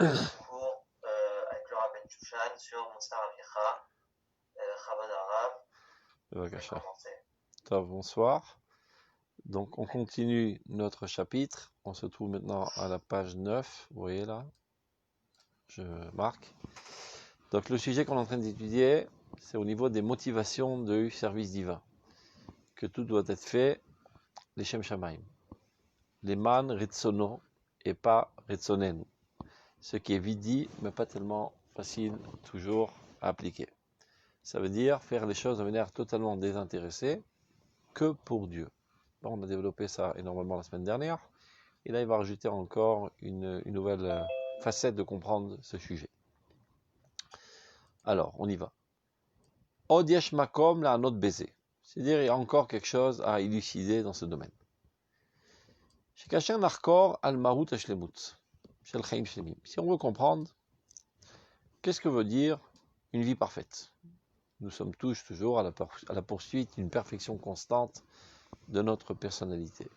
cours avec Laura Ben sur Monsar Avicha, Chabad Arav. Je vais Bevakasha. commencer. Tov, bonsoir. Donc on continue notre chapitre. On se trouve maintenant à la page 9. Vous voyez là, je marque. Donc le sujet qu'on est en train d'étudier, c'est au niveau des motivations du service divin. Que tout doit être fait, les Shem Shamaim. Les man ritzono et pas ritzonenu. Ce qui est vidi, mais pas tellement facile toujours à appliquer. Ça veut dire faire les choses de manière totalement désintéressée, que pour Dieu. Bon, on a développé ça énormément la semaine dernière. Et là, il va rajouter encore une nouvelle facette de comprendre ce sujet. Alors, on y va. Od yesh makom la anot baiser. C'est-à-dire, il y a encore quelque chose à élucider dans ce domaine. Si on veut comprendre, qu'est-ce que veut dire une vie parfaite? Nous sommes tous toujours à la poursuite d'une perfection constante de notre personnalité.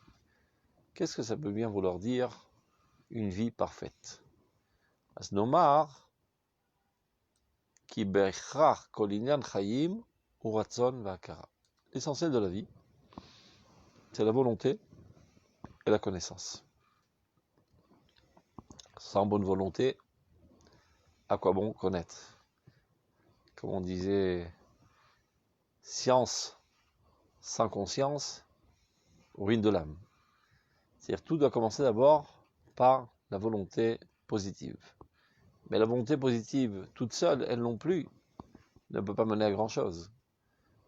Qu'est-ce que ça peut bien vouloir dire, une vie parfaite? Asnomar, ki bechach kol inyan chayim u ratzon v'akara. L'essentiel de la vie, c'est la volonté et la connaissance. Sans bonne volonté, à quoi bon connaître? Comme on disait, science sans conscience, ruine de l'âme. C'est-à-dire tout doit commencer d'abord par la volonté positive. Mais la volonté positive, toute seule, elle non plus, ne peut pas mener à grand-chose.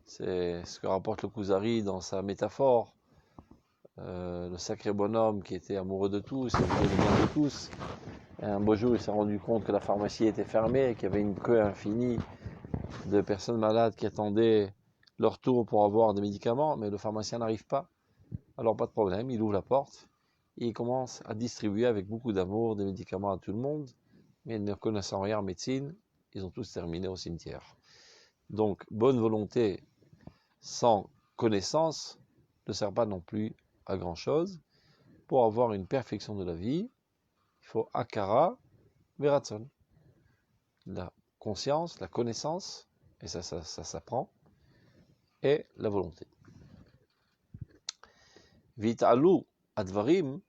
C'est ce que rapporte le Kuzari dans sa métaphore. Le sacré bonhomme qui était amoureux de tous, et voulait le bien de tous. Et un beau jour, il s'est rendu compte que la pharmacie était fermée, qu'il y avait une queue infinie de personnes malades qui attendaient leur tour pour avoir des médicaments, mais le pharmacien n'arrive pas. Alors pas de problème, il ouvre la porte et il commence à distribuer avec beaucoup d'amour des médicaments à tout le monde, mais ne connaissant rien en médecine, ils ont tous terminé au cimetière. Donc, bonne volonté sans connaissance ne sert pas non plus à grand chose. Pour avoir une perfection de la vie, il faut akara veratson. La conscience, la connaissance, et ça s'apprend, et la volonté. Vit'alu advarim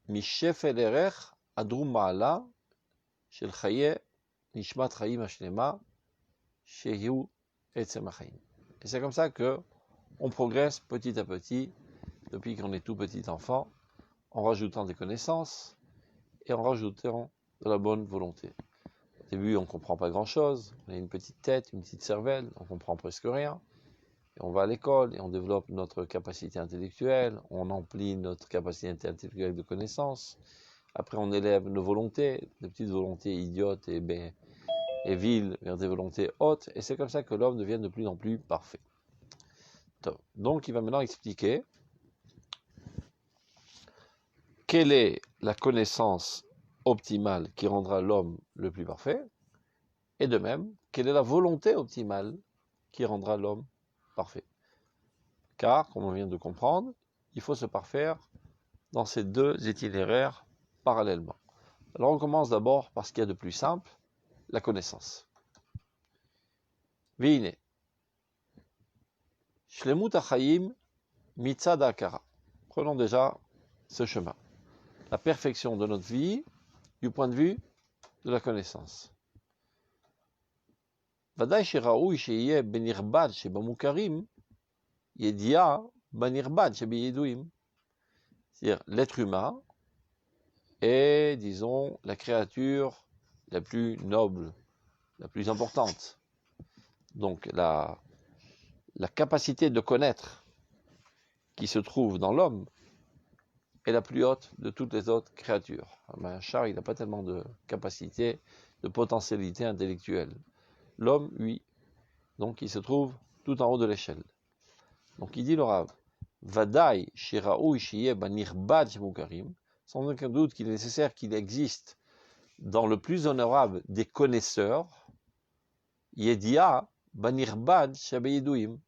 mishefel erech adrum ma'ala shel chaye nishmat chayim hashlema shehu etzem hachayim. Et c'est comme ça que on progresse petit à petit, depuis qu'on est tout petit enfant, en rajoutant des connaissances et en rajoutant de la bonne volonté. Au début, on ne comprend pas grand-chose, on a une petite tête, une petite cervelle, on ne comprend presque rien. Et on va à l'école et on développe notre capacité intellectuelle, on emplit notre capacité intellectuelle de connaissance. Après, on élève nos volontés, des petites volontés idiotes et viles vers des volontés hautes. Et c'est comme ça que l'homme devient de plus en plus parfait. Donc, il va maintenant expliquer quelle est la connaissance optimale qui rendra l'homme le plus parfait, et de même, quelle est la volonté optimale qui rendra l'homme parfait. Car, comme on vient de comprendre, il faut se parfaire dans ces deux itinéraires parallèlement. Alors on commence d'abord par ce qu'il y a de plus simple, la connaissance. Vine. Shlemut achayim mitzad akara. Prenons déjà ce chemin. La perfection de notre vie du point de vue de la connaissance. Vadaï sheraoui sheyeh benirbad shebamukarim yedia benirbad shebeyeduim. C'est-à-dire l'être humain est, disons, la créature la plus noble, la plus importante. Donc la capacité de connaître qui se trouve dans l'homme est la plus haute de toutes les autres créatures. Un chat, il n'a pas tellement de capacité, de potentialité intellectuelle. L'homme, oui. Donc il se trouve tout en haut de l'échelle. Donc il dit le Rav, Vadaï shiraou shiye banirbad shemukarim, sans aucun doute qu'il est nécessaire qu'il existe dans le plus honorable des connaisseurs, Yedia banirbad shabeyeduim,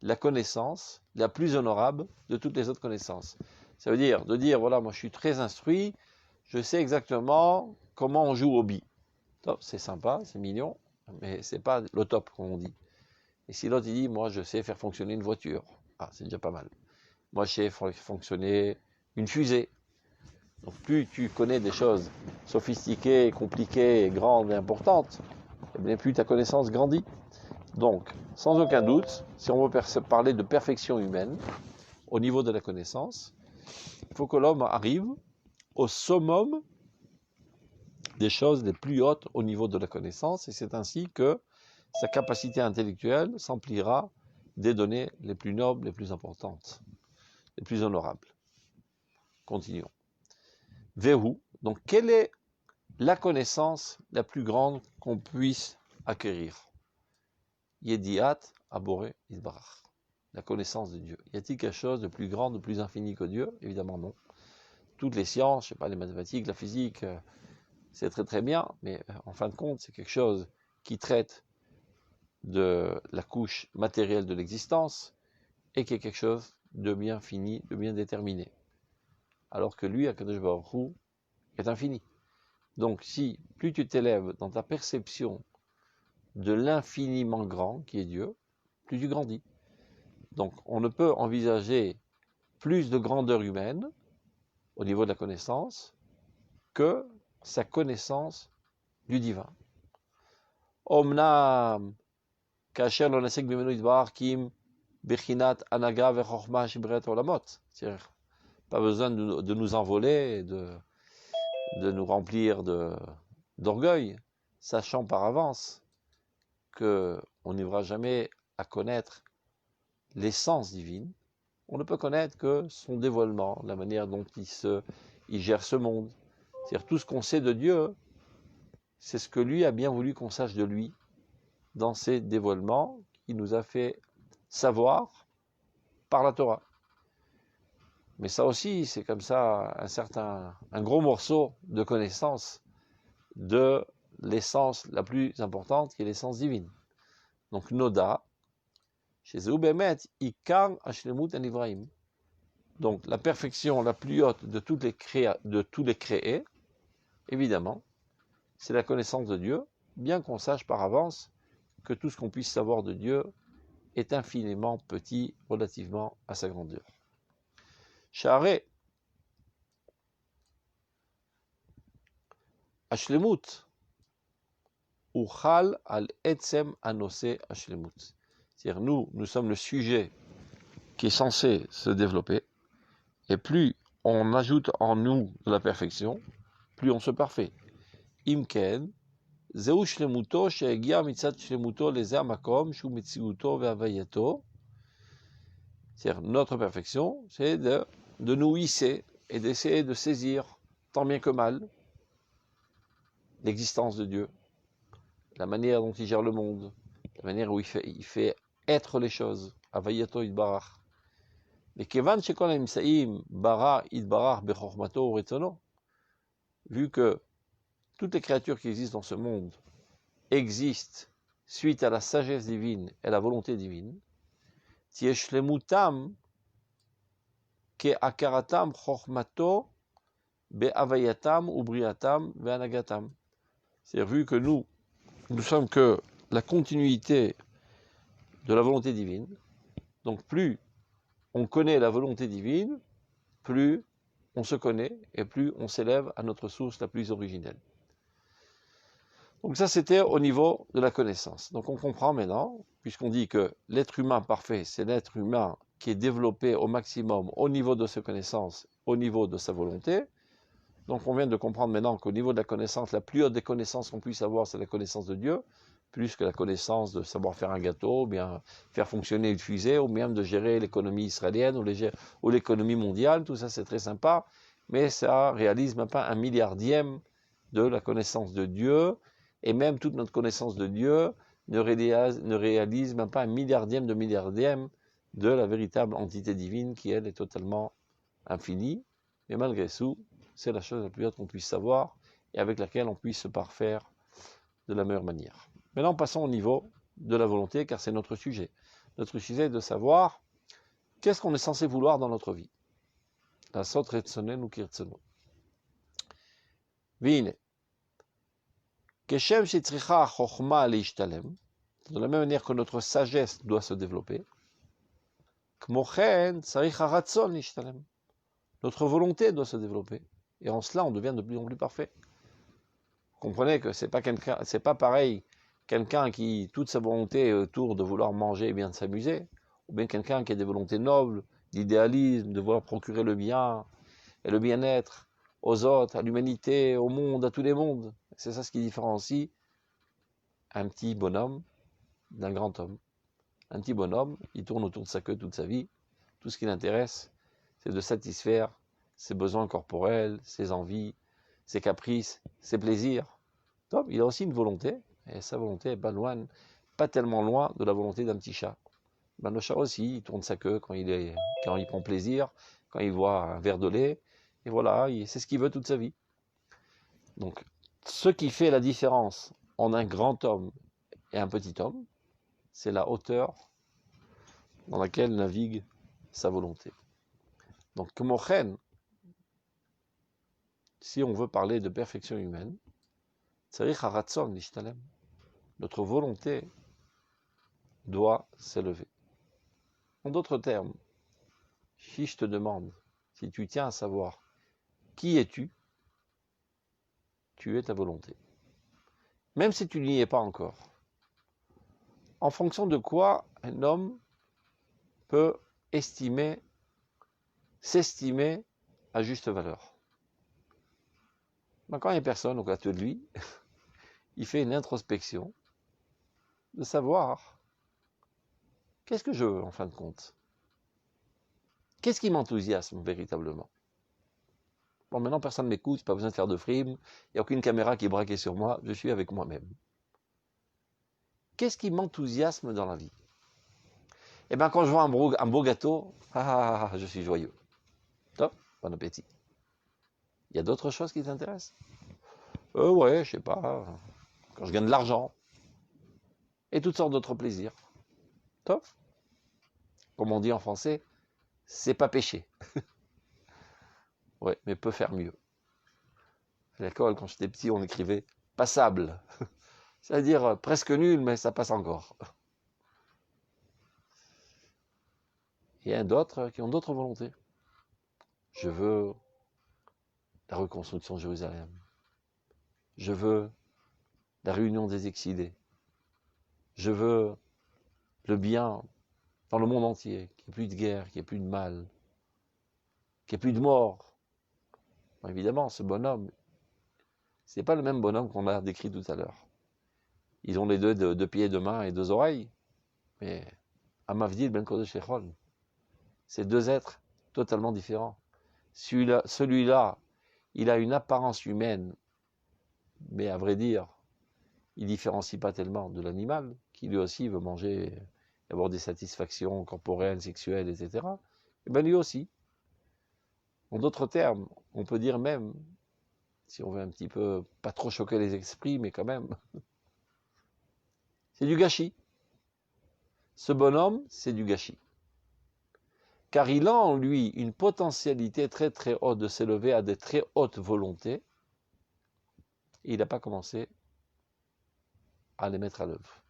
la connaissance la plus honorable de toutes les autres connaissances. Ça veut dire, de dire, voilà, moi je suis très instruit, je sais exactement comment on joue au billes. C'est sympa, c'est mignon, mais c'est pas le top, comme on dit. Et si l'autre il dit, moi je sais faire fonctionner une voiture, ah, c'est déjà pas mal. Moi je sais faire fonctionner une fusée. Donc plus tu connais des choses sophistiquées, compliquées, grandes et importantes, et bien plus ta connaissance grandit. Donc, sans aucun doute, si on veut parler de perfection humaine, au niveau de la connaissance, il faut que l'homme arrive au summum des choses les plus hautes au niveau de la connaissance, et c'est ainsi que sa capacité intellectuelle s'emplira des données les plus nobles, les plus importantes, les plus honorables. Continuons. Verrou. Donc, quelle est la connaissance la plus grande qu'on puisse acquérir? Yediat Aboré Isbarach. La connaissance de Dieu. Y a-t-il quelque chose de plus grand, de plus infini que Dieu? Évidemment non. Toutes les sciences, je sais pas, les mathématiques, la physique, c'est très très bien, mais en fin de compte, c'est quelque chose qui traite de la couche matérielle de l'existence et qui est quelque chose de bien fini, de bien déterminé. Alors que lui, Akadosh Baruch Hu, est infini. Donc si plus tu t'élèves dans ta perception de l'infiniment grand qui est Dieu, plus tu grandis. Donc on ne peut envisager plus de grandeur humaine au niveau de la connaissance que sa connaissance du divin. Omnam kasher lo nasek bimenu yitbarach kim bechinat anaga vechorma shibret olamot. C'est-à-dire, pas besoin de nous envoler, de nous remplir d'orgueil, sachant par avance qu'on n'arrivera jamais à connaître l'essence divine. On ne peut connaître que son dévoilement, la manière dont il gère ce monde. C'est-à-dire tout ce qu'on sait de Dieu, c'est ce que lui a bien voulu qu'on sache de lui dans ses dévoilements qu'il nous a fait savoir par la Torah. Mais ça aussi, c'est comme ça un gros morceau de connaissance de l'essence la plus importante, qui est l'essence divine. Donc Noda, chez Zeubemet, Ikar Hashlemut Anivraim. Donc la perfection la plus haute de tous les créés, évidemment, c'est la connaissance de Dieu, bien qu'on sache par avance que tout ce qu'on puisse savoir de Dieu est infiniment petit relativement à sa grandeur. Sha'arei Hashlemut Uchal al Etzem Anose Hashlemut. C'est-à-dire nous sommes le sujet qui est censé se développer, et plus on ajoute en nous de la perfection, plus on se parfait. Imken, Zeu Shlemuto she'egia mitzat Shlemuto leze hamakom shu metziuto ve'havayato. C'est-à-dire notre perfection, c'est de nous hisser et d'essayer de saisir, tant bien que mal, l'existence de Dieu, la manière dont il gère le monde, la manière où il fait être les choses. Havayato Yitbarach. Mais kevan shekol ha'imsaim bara Yitbarach bechormato uretzono, vu que toutes les créatures qui existent dans ce monde existent suite à la sagesse divine et à la volonté divine, tieshlemutam ke akaratam chormato be'avayatam ubriatam ve'anagatam. C'est-à-dire, vu que nous sommes que la continuité de la volonté divine, donc plus on connaît la volonté divine, plus on se connaît et plus on s'élève à notre source la plus originelle. Donc ça, c'était au niveau de la connaissance. Donc on comprend maintenant, puisqu'on dit que l'être humain parfait, c'est l'être humain qui est développé au maximum au niveau de ses connaissances, au niveau de sa volonté. Donc on vient de comprendre maintenant qu'au niveau de la connaissance, la plus haute des connaissances qu'on puisse avoir, c'est la connaissance de Dieu, plus que la connaissance de savoir faire un gâteau, ou bien faire fonctionner une fusée, ou même de gérer l'économie israélienne, ou l'économie mondiale. Tout ça, c'est très sympa, mais ça réalise même pas un milliardième de la connaissance de Dieu. Et même toute notre connaissance de Dieu ne réalise même pas un milliardième de la véritable entité divine qui, elle, est totalement infinie. Mais malgré tout, c'est la chose la plus haute qu'on puisse savoir et avec laquelle on puisse se parfaire de la meilleure manière. Maintenant, passons au niveau de la volonté, car c'est notre sujet. Notre sujet est de savoir qu'est-ce qu'on est censé vouloir dans notre vie. La sot retsonen ou kirtsono. Vine. Keshem shetzricha chochma leishtalem. De la même manière que notre sagesse doit se développer. Kmochen tzarich haratzon leishtalem. Notre volonté doit se développer. Et en cela, on devient de plus en plus parfait. Vous comprenez que c'est pas pareil, quelqu'un qui, toute sa volonté est autour de vouloir manger et bien de s'amuser, ou bien quelqu'un qui a des volontés nobles, d'idéalisme, de vouloir procurer le bien et le bien-être aux autres, à l'humanité, au monde, à tous les mondes. C'est ça ce qui différencie un petit bonhomme d'un grand homme. Un petit bonhomme, il tourne autour de sa queue toute sa vie. Tout ce qui l'intéresse, c'est de satisfaire ses besoins corporels, ses envies, ses caprices, ses plaisirs. Donc, il a aussi une volonté, et sa volonté est pas tellement loin de la volonté d'un petit chat. Ben, le chat aussi, il tourne sa queue quand il prend plaisir, quand il voit un verre de lait, et voilà, c'est ce qu'il veut toute sa vie. Donc, ce qui fait la différence entre un grand homme et un petit homme, c'est la hauteur dans laquelle navigue sa volonté. Donc, Kmochen, si on veut parler de perfection humaine, notre volonté doit s'élever. En d'autres termes, si je te demande, si tu tiens à savoir qui es-tu, tu es ta volonté. Même si tu n'y es pas encore. En fonction de quoi un homme peut s'estimer à juste valeur. Quand il n'y a personne au côté de lui, il fait une introspection de savoir qu'est-ce que je veux en fin de compte. Qu'est-ce qui m'enthousiasme véritablement? Bon, maintenant personne ne m'écoute, pas besoin de faire de frime, il n'y a aucune caméra qui est braquée sur moi, je suis avec moi-même. Qu'est-ce qui m'enthousiasme dans la vie? Eh bien, quand je vois un beau gâteau, je suis joyeux. Top, bon appétit. Il y a d'autres choses qui t'intéressent? Ouais, je sais pas. Quand je gagne de l'argent. Et toutes sortes d'autres plaisirs. Top. Comme on dit en français, c'est pas péché. Ouais, mais peut faire mieux. À l'école, quand j'étais petit, on écrivait passable. C'est-à-dire presque nul, mais ça passe encore. Il y a d'autres qui ont d'autres volontés. Je veux la reconstruction de Jérusalem. Je veux la réunion des exilés. Je veux le bien dans le monde entier, qu'il n'y ait plus de guerre, qu'il n'y ait plus de mal, qu'il n'y ait plus de mort. Bon, évidemment, ce bonhomme, c'est pas le même bonhomme qu'on a décrit tout à l'heure. Ils ont les deux pieds, deux mains et deux oreilles, mais Amavdil ben Kodesh Echol, c'est deux êtres totalement différents. Celui-là, il a une apparence humaine, mais à vrai dire, il ne différencie pas tellement de l'animal, qui lui aussi veut manger, avoir des satisfactions corporelles, sexuelles, etc. Et bien lui aussi. En d'autres termes, on peut dire même, si on veut un petit peu, pas trop choquer les esprits, mais quand même, c'est du gâchis. Ce bonhomme, c'est du gâchis. Car il a en lui une potentialité très très haute de s'élever à des très hautes volontés, et il n'a pas commencé à les mettre à l'œuvre.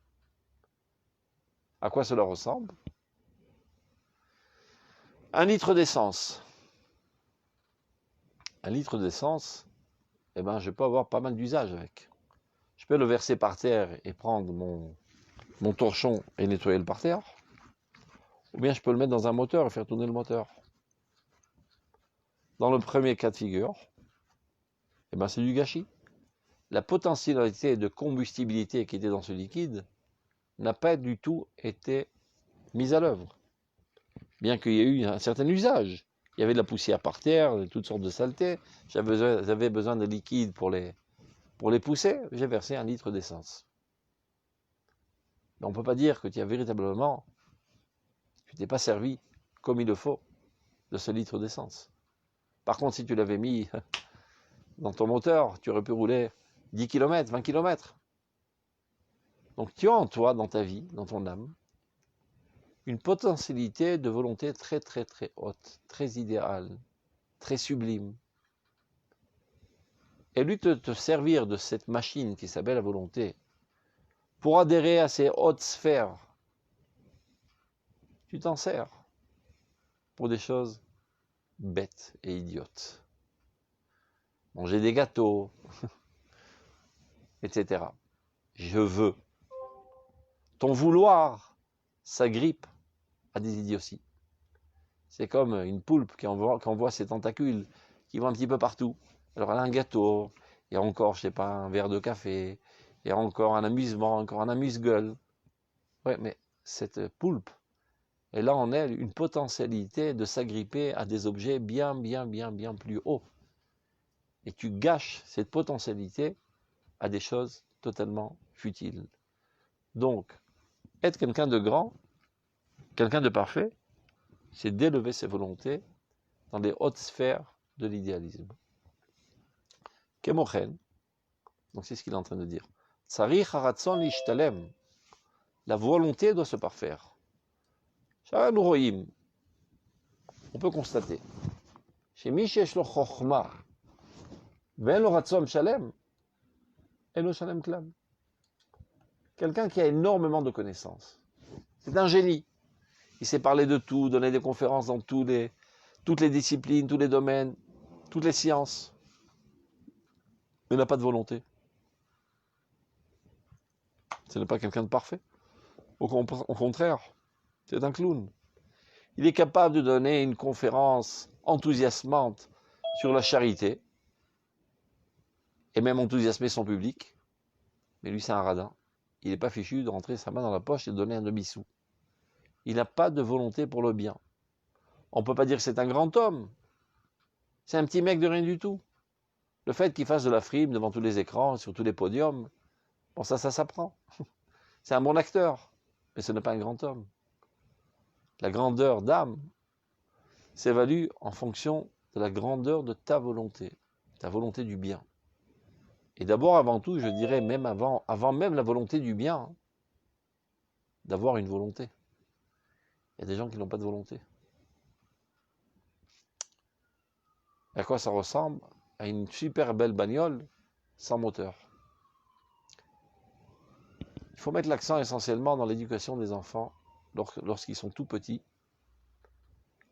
À quoi cela ressemble? 1 litre d'essence. 1 litre d'essence, eh ben, je peux avoir pas mal d'usages avec. Je peux le verser par terre et prendre mon torchon et nettoyer le parterre. Ou bien je peux le mettre dans un moteur et faire tourner le moteur. Dans le premier cas de figure, eh ben, c'est du gâchis. La potentialité de combustibilité qui était dans ce liquide n'a pas du tout été mise à l'œuvre. Bien qu'il y ait eu un certain usage. Il y avait de la poussière par terre, toutes sortes de saletés. J'avais besoin de liquide pour les pousser. J'ai versé 1 litre d'essence. Mais on ne peut pas dire que tu as véritablement, tu t'es pas servi comme il le faut de ce litre d'essence. Par contre, si tu l'avais mis dans ton moteur, tu aurais pu rouler 10 km, 20 km. Donc tu as en toi, dans ta vie, dans ton âme, une potentialité de volonté très très très haute, très idéale, très sublime. et lui te servir de cette machine qui s'appelle la volonté pour adhérer à ces hautes sphères, tu t'en sers pour des choses bêtes et idiotes. Manger des gâteaux, etc. Je veux. Ton vouloir s'agrippe à des idioties. C'est comme une poulpe qui envoie ses tentacules, qui vont un petit peu partout. Alors elle a un gâteau, il y a encore, je sais pas, un verre de café, il y a encore un amusement, encore un amuse-gueule. Ouais, mais cette poulpe, elle a en elle une potentialité de s'agripper à des objets bien plus hauts. Et tu gâches cette potentialité à des choses totalement futiles. Donc, être quelqu'un de grand, quelqu'un de parfait, c'est d'élever ses volontés dans les hautes sphères de l'idéalisme. Kemochen, donc c'est ce qu'il est en train de dire. Tsarich haratzon lishtalem, la volonté doit se parfaire. Sha'anu roim, on peut constater. Chez Mishesh lo chochma, ven lo ratzon shalem, et lo shalem klam. Quelqu'un qui a énormément de connaissances. C'est un génie. Il sait parler de tout, donner des conférences dans toutes les disciplines, tous les domaines, toutes les sciences. Mais il n'a pas de volonté. Ce n'est pas quelqu'un de parfait. Au contraire, c'est un clown. Il est capable de donner une conférence enthousiasmante sur la charité, et même enthousiasmer son public. Mais lui, c'est un radin. Il n'est pas fichu de rentrer sa main dans la poche et de donner un demi-sou. Il n'a pas de volonté pour le bien. On ne peut pas dire que c'est un grand homme. C'est un petit mec de rien du tout. Le fait qu'il fasse de la frime devant tous les écrans, sur tous les podiums, bon, ça s'apprend. C'est un bon acteur, mais ce n'est pas un grand homme. La grandeur d'âme s'évalue en fonction de la grandeur de ta volonté du bien. Et d'abord, avant tout, je dirais même avant même la volonté du bien, d'avoir une volonté. Il y a des gens qui n'ont pas de volonté. Et à quoi ça ressemble? À une super belle bagnole sans moteur. Il faut mettre l'accent essentiellement dans l'éducation des enfants, lorsqu'ils sont tout petits,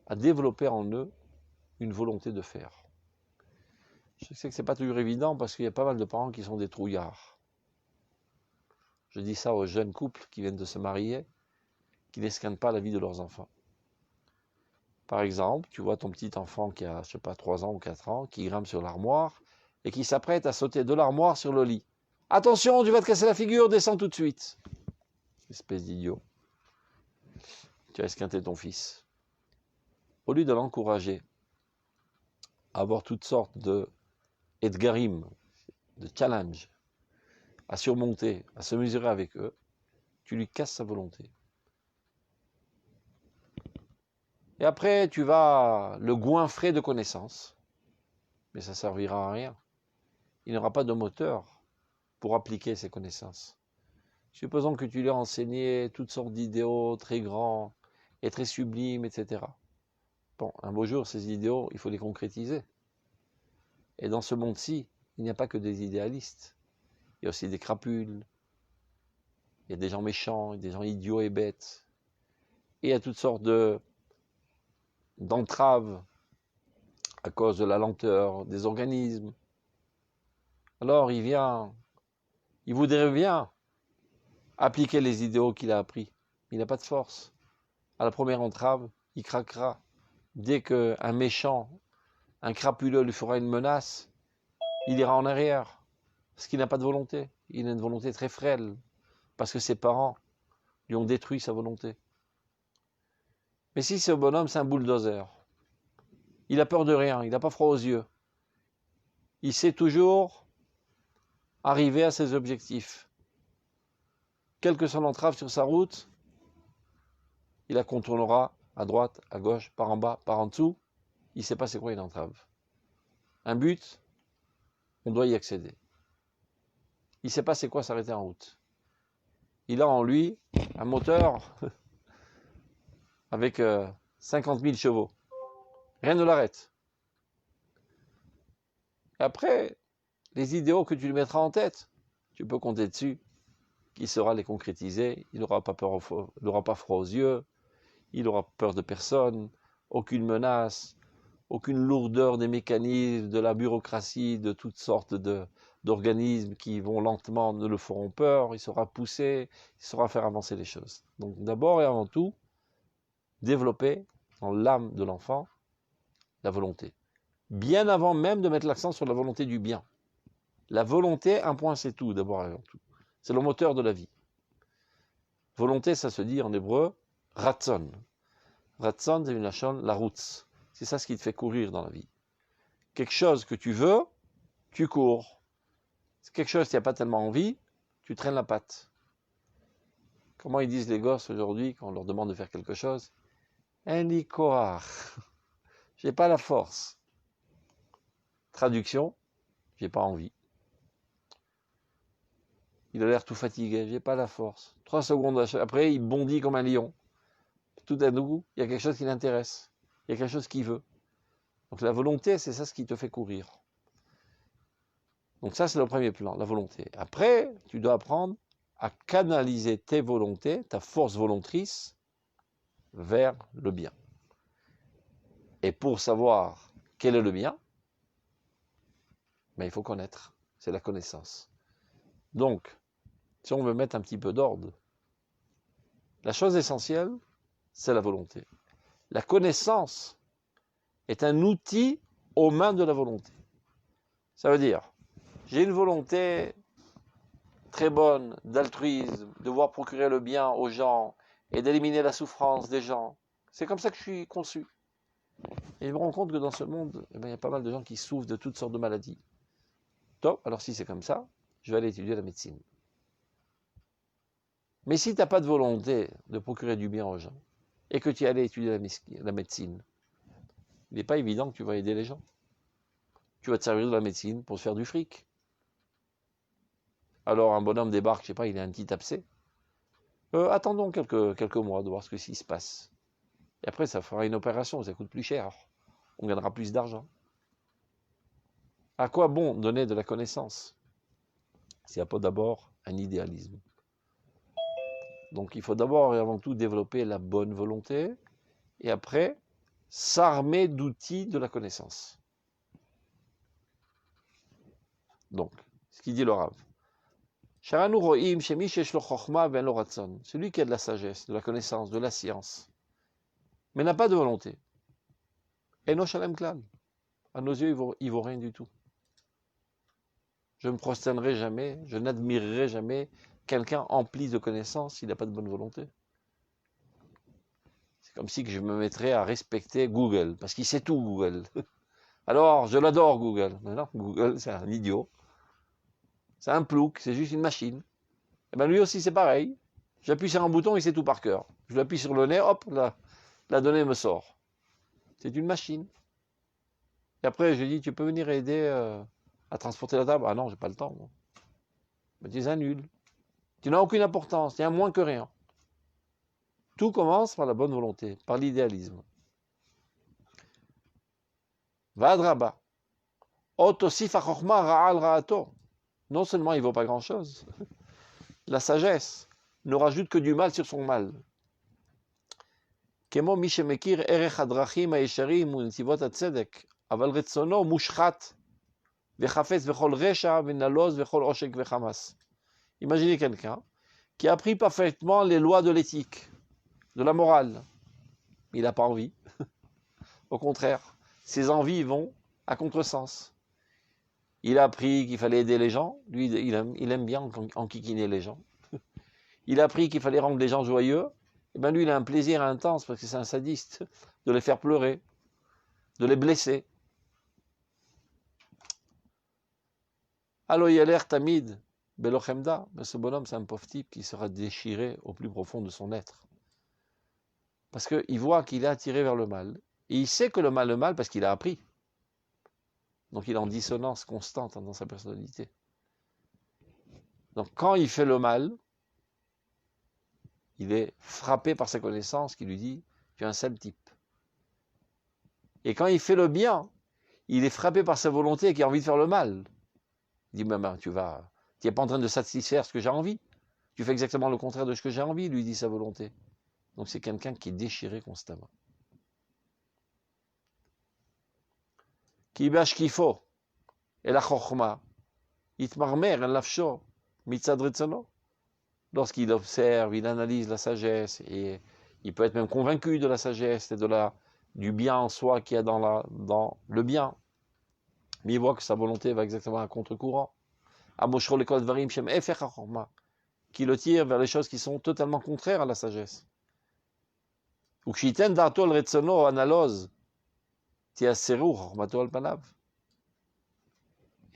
à développer en eux une volonté de faire. Je sais que ce n'est pas toujours évident parce qu'il y a pas mal de parents qui sont des trouillards. Je dis ça aux jeunes couples qui viennent de se marier, qui n'escanent pas la vie de leurs enfants. Par exemple, tu vois ton petit enfant qui a, je sais pas, 3 ans ou 4 ans, qui grimpe sur l'armoire et qui s'apprête à sauter de l'armoire sur le lit. Attention, tu vas te casser la figure, descends tout de suite. Espèce d'idiot. Tu as esquinté ton fils. Au lieu de l'encourager à avoir toutes sortes de edgarim, de challenges, à surmonter, à se mesurer avec eux, tu lui casses sa volonté. Et après, tu vas le goinfrer de connaissances, mais ça ne servira à rien. Il n'aura pas de moteur pour appliquer ces connaissances. Supposons que tu lui as enseigné toutes sortes d'idéaux très grands et très sublimes, etc. Bon, un beau jour, ces idéaux, il faut les concrétiser. Et dans ce monde-ci, il n'y a pas que des idéalistes. Il y a aussi des crapules, il y a des gens méchants, il y a des gens idiots et bêtes. Et il y a toutes sortes d'entraves à cause de la lenteur des organismes. Alors il voudrait bien appliquer les idéaux qu'il a appris. Il n'a pas de force. À la première entrave, il craquera. Dès qu'un méchant, un crapuleux lui fera une menace, il ira en arrière. Parce qu'il n'a pas de volonté. Il a une volonté très frêle. Parce que ses parents lui ont détruit sa volonté. Mais si ce bonhomme, c'est un bulldozer, il n'a peur de rien, il n'a pas froid aux yeux. Il sait toujours arriver à ses objectifs. Quelle que soit l'entrave sur sa route, il la contournera à droite, à gauche, par en bas, par en dessous. Il ne sait pas c'est quoi une entrave. Un but, on doit y accéder. Il ne sait pas c'est quoi s'arrêter en route. Il a en lui un moteur avec 50 000 chevaux. Rien ne l'arrête. Et après, les idéaux que tu lui mettras en tête, tu peux compter dessus, qu'il saura les concrétiser, il n'aura pas peur, il n'aura pas froid aux yeux, il n'aura peur de personne, aucune menace, aucune lourdeur des mécanismes, de la bureaucratie, de toutes sortes d'organismes qui vont lentement ne le feront peur, il saura pousser, il saura faire avancer les choses. Donc d'abord et avant tout, développer dans l'âme de l'enfant la volonté. Bien avant même de mettre l'accent sur la volonté du bien. La volonté, un point c'est tout, d'abord et avant tout. C'est le moteur de la vie. Volonté, ça se dit en hébreu, ratzon. Ratzon, c'est une lachon, la route. C'est ça ce qui te fait courir dans la vie. Quelque chose que tu veux, tu cours. C'est quelque chose que tu n'as pas tellement envie, tu traînes la patte. Comment ils disent les gosses aujourd'hui quand on leur demande de faire quelque chose? Eni koach. J'ai pas la force. Traduction, j'ai pas envie. Il a l'air tout fatigué, j'ai pas la force. 3 secondes après, il bondit comme un lion. Tout à coup, il y a quelque chose qui l'intéresse. Il y a quelque chose qu'il veut. Donc la volonté, c'est ça ce qui te fait courir. Donc ça, c'est le premier plan, la volonté. Après, tu dois apprendre à canaliser tes volontés, ta force volontrice, vers le bien. Et pour savoir quel est le bien, ben, il faut connaître. C'est la connaissance. Donc, si on veut mettre un petit peu d'ordre, la chose essentielle, c'est la volonté. La connaissance est un outil aux mains de la volonté. Ça veut dire, j'ai une volonté très bonne d'altruisme, de voir procurer le bien aux gens et d'éliminer la souffrance des gens. C'est comme ça que je suis conçu. Et je me rends compte que dans ce monde, il y a pas mal de gens qui souffrent de toutes sortes de maladies. Top, alors si c'est comme ça, je vais aller étudier la médecine. Mais si tu n'as pas de volonté de procurer du bien aux gens, et que tu es allé étudier la médecine, il n'est pas évident que tu vas aider les gens. Tu vas te servir de la médecine pour se faire du fric. Alors un bonhomme débarque, je sais pas, il a un petit abcès. Attendons quelques mois de voir ce qui se passe. Et après, ça fera une opération, ça coûte plus cher. On gagnera plus d'argent. À quoi bon donner de la connaissance s'il n'y a pas d'abord un idéalisme? Donc il faut d'abord et avant tout développer la bonne volonté et après s'armer d'outils de la connaissance. Donc, ce qu'il dit le Rav. Celui qui a de la sagesse, de la connaissance, de la science, mais n'a pas de volonté. Eno shalem klal. À nos yeux, il vaut rien du tout. Je ne me prosternerai jamais, je n'admirerai jamais quelqu'un empli de connaissances s'il n'a pas de bonne volonté. C'est comme si je me mettrais à respecter Google, parce qu'il sait tout, Google. Alors, je l'adore, Google. Mais non, Google, c'est un idiot. C'est un plouc, c'est juste une machine. Et bien lui aussi, c'est pareil. J'appuie sur un bouton, il sait tout par cœur. Je l'appuie sur le nez, hop, la donnée me sort. C'est une machine. Et après, je dis, tu peux venir aider à transporter la table? Ah non, j'ai pas le temps. Moi. Mais tu es un nul. Tu n'as aucune importance, tu es un moins que rien. Tout commence par la bonne volonté, par l'idéalisme. Vadraba. Otosif achokma ra'al ra'ato. Non seulement il ne vaut pas grand-chose, la sagesse ne rajoute que du mal sur son mal. Kemo mi shemekir erech hadrachim ha'yesharim u'netivot hatzedek, aval retzono mushchat vechafetz vechol resha v'naloz vechol oshek vechamas. Imaginez quelqu'un qui a appris parfaitement les lois de l'éthique, de la morale. Il n'a pas envie. Au contraire, ses envies vont à contresens. Il a appris qu'il fallait aider les gens. Lui, il aime bien enquiquiner les gens. Il a appris qu'il fallait rendre les gens joyeux. Et bien lui, il a un plaisir intense, parce que c'est un sadiste, de les faire pleurer, de les blesser. Alors il a l'air tamide, belochemda. Mais ce bonhomme, c'est un pauvre type qui sera déchiré au plus profond de son être. Parce qu'il voit qu'il est attiré vers le mal. Et il sait que le mal, parce qu'il a appris. Donc il est en dissonance constante dans sa personnalité. Donc quand il fait le mal, il est frappé par sa connaissance qui lui dit « tu es un sale type ». Et quand il fait le bien, il est frappé par sa volonté qui a envie de faire le mal. Il dit, maman, tu n'es pas en train de satisfaire ce que j'ai envie. Tu fais exactement le contraire de ce que j'ai envie, lui dit sa volonté. Donc c'est quelqu'un qui est déchiré constamment. Ki bâche qu'il faut. Et la chokhma. Itmarmer en lafsho. Mitzad retzono. Lorsqu'il observe, il analyse la sagesse, et il peut être même convaincu de la sagesse et du bien en soi qu'il y a dans le bien. Mais il voit que sa volonté va exactement à contre-courant. Amoshro lekol dvarim shem efer chokhma. Qui le tire vers les choses qui sont totalement contraires à la sagesse. Ou kshiten darto al retzono analoz. Et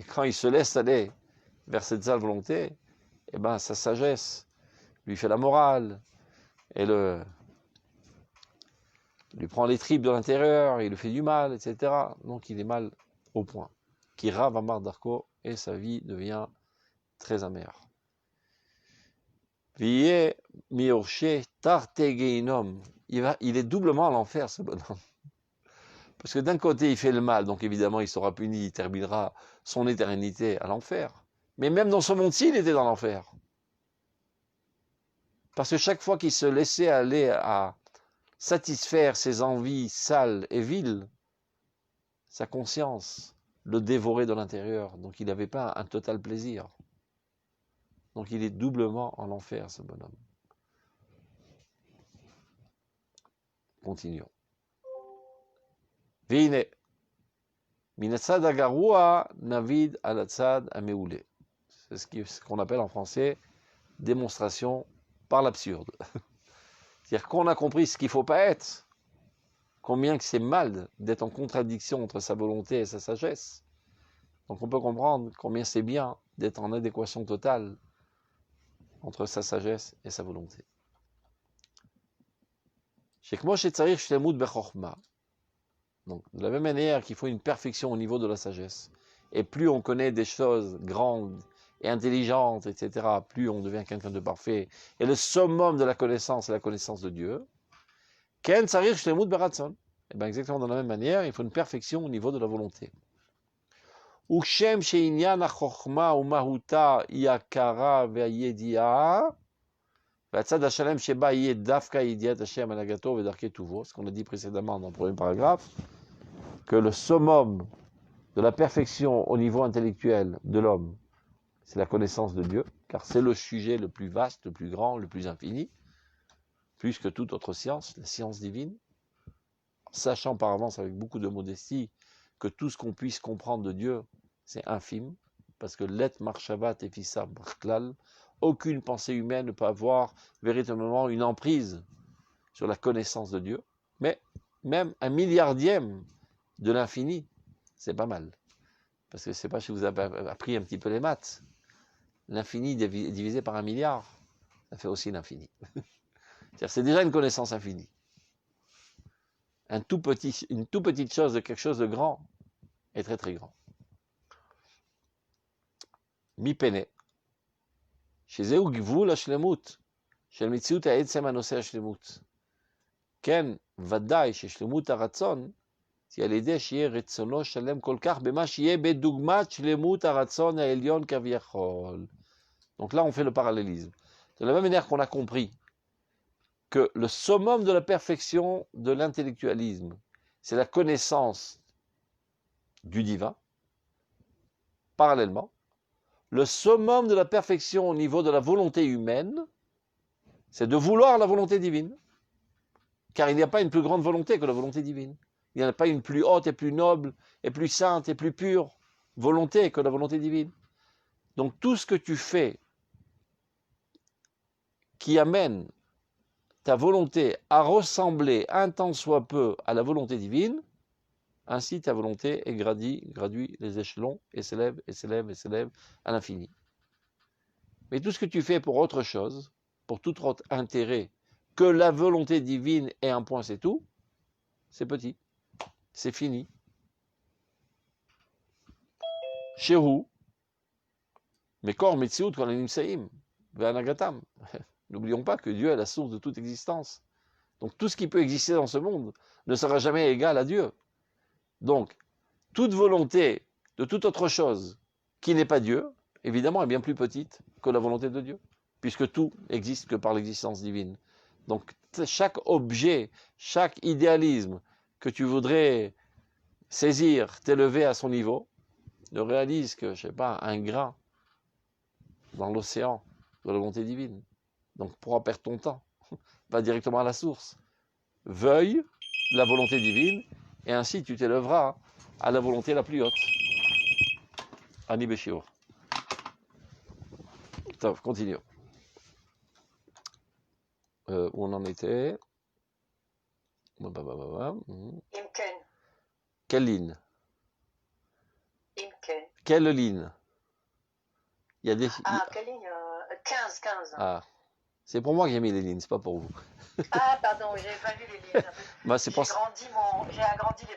quand il se laisse aller vers cette sale volonté, eh ben, sa sagesse lui fait la morale, et lui prend les tripes de l'intérieur, il lui fait du mal, etc. Donc il est mal au point. Qui rave amar darko, et sa vie devient très amère. Vie miorché tarte geinom. Il est doublement à l'enfer, ce bonhomme. Parce que d'un côté, il fait le mal, donc évidemment, il sera puni, il terminera son éternité à l'enfer. Mais même dans ce monde-ci, il était dans l'enfer. Parce que chaque fois qu'il se laissait aller à satisfaire ses envies sales et viles, sa conscience le dévorait de l'intérieur. Donc il n'avait pas un total plaisir. Donc il est doublement en enfer, ce bonhomme. Continuons. Vine. Minatsad agarua navid alatsad ameoulé. C'est ce qu'on appelle en français démonstration par l'absurde. C'est-à-dire qu'on a compris ce qu'il ne faut pas être, combien que c'est mal d'être en contradiction entre sa volonté et sa sagesse. Donc on peut comprendre combien c'est bien d'être en adéquation totale entre sa sagesse et sa volonté. Donc, de la même manière qu'il faut une perfection au niveau de la sagesse, et plus on connaît des choses grandes et intelligentes, etc., plus on devient quelqu'un de parfait. Et le summum de la connaissance, c'est la connaissance de Dieu. Ken Sarir Shlemut Beratson. Et bien exactement de la même manière, il faut une perfection au niveau de la volonté. Ukshem Sheinyan Achochma Umahuta Yakara Veyedia. Ce qu'on a dit précédemment dans le premier paragraphe, que le summum de la perfection au niveau intellectuel de l'homme, c'est la connaissance de Dieu, car c'est le sujet le plus vaste, le plus grand, le plus infini, plus que toute autre science, la science divine, sachant par avance avec beaucoup de modestie que tout ce qu'on puisse comprendre de Dieu, c'est infime, parce que l'et marchavat et fissa brklal, aucune pensée humaine ne peut avoir véritablement une emprise sur la connaissance de Dieu, mais même 1/1000 de l'infini, c'est pas mal. Parce que je ne sais pas si vous avez appris un petit peu les maths. L'infini divisé par 1 milliard, ça fait aussi l'infini. C'est déjà une connaissance infinie. Une toute petite chose de quelque chose de grand est très très grand. Mi pene. שזהו גבול השלמות של מציאות העצם הנושא השלמות. כן, ודאי ששלמות הרצון תהיה על ידי שיהיה רצונו שלם כל כך במה שיהיה בדוגמת שלמות הרצון העליון כביכול. Donc là, on fait le parallélisme. De la même manière qu'on a compris que le summum de la perfection de l'intellectualisme, c'est la connaissance du divin, parallèlement, le summum de la perfection au niveau de la volonté humaine, c'est de vouloir la volonté divine. Car il n'y a pas une plus grande volonté que la volonté divine. Il n'y en a pas une plus haute et plus noble et plus sainte et plus pure volonté que la volonté divine. Donc tout ce que tu fais qui amène ta volonté à ressembler un tant soit peu à la volonté divine, ainsi ta volonté est gradue les échelons et s'élève et s'élève et s'élève à l'infini. Mais tout ce que tu fais pour autre chose, pour tout autre intérêt que la volonté divine est un point, c'est tout, c'est petit, c'est fini. Shehu, Mekor Metziut Kolanim Saim, Ve'anagatam. N'oublions pas que Dieu est la source de toute existence. Donc tout ce qui peut exister dans ce monde ne sera jamais égal à Dieu. Donc, toute volonté de toute autre chose qui n'est pas Dieu, évidemment, est bien plus petite que la volonté de Dieu, puisque tout existe que par l'existence divine. Donc, chaque objet, chaque idéalisme que tu voudrais saisir, t'élever à son niveau, ne réalise que, je sais pas, un grain dans l'océan de la volonté divine. Donc, pourquoi perdre ton temps? Va directement à la source. Veuille la volonté divine, et ainsi tu t'élèveras à la volonté la plus haute. Ani Beshiur. Continuons. Où on en était? Imken. Quelle ligne? Imken. Quelle ligne? Il y a des... Ah, quelle ligne 15. Ah, c'est pour moi que j'ai mis les lignes, c'est pas pour vous. Ah, pardon, j'avais pas vu les lignes. Bah, c'est pour... J'ai agrandi les...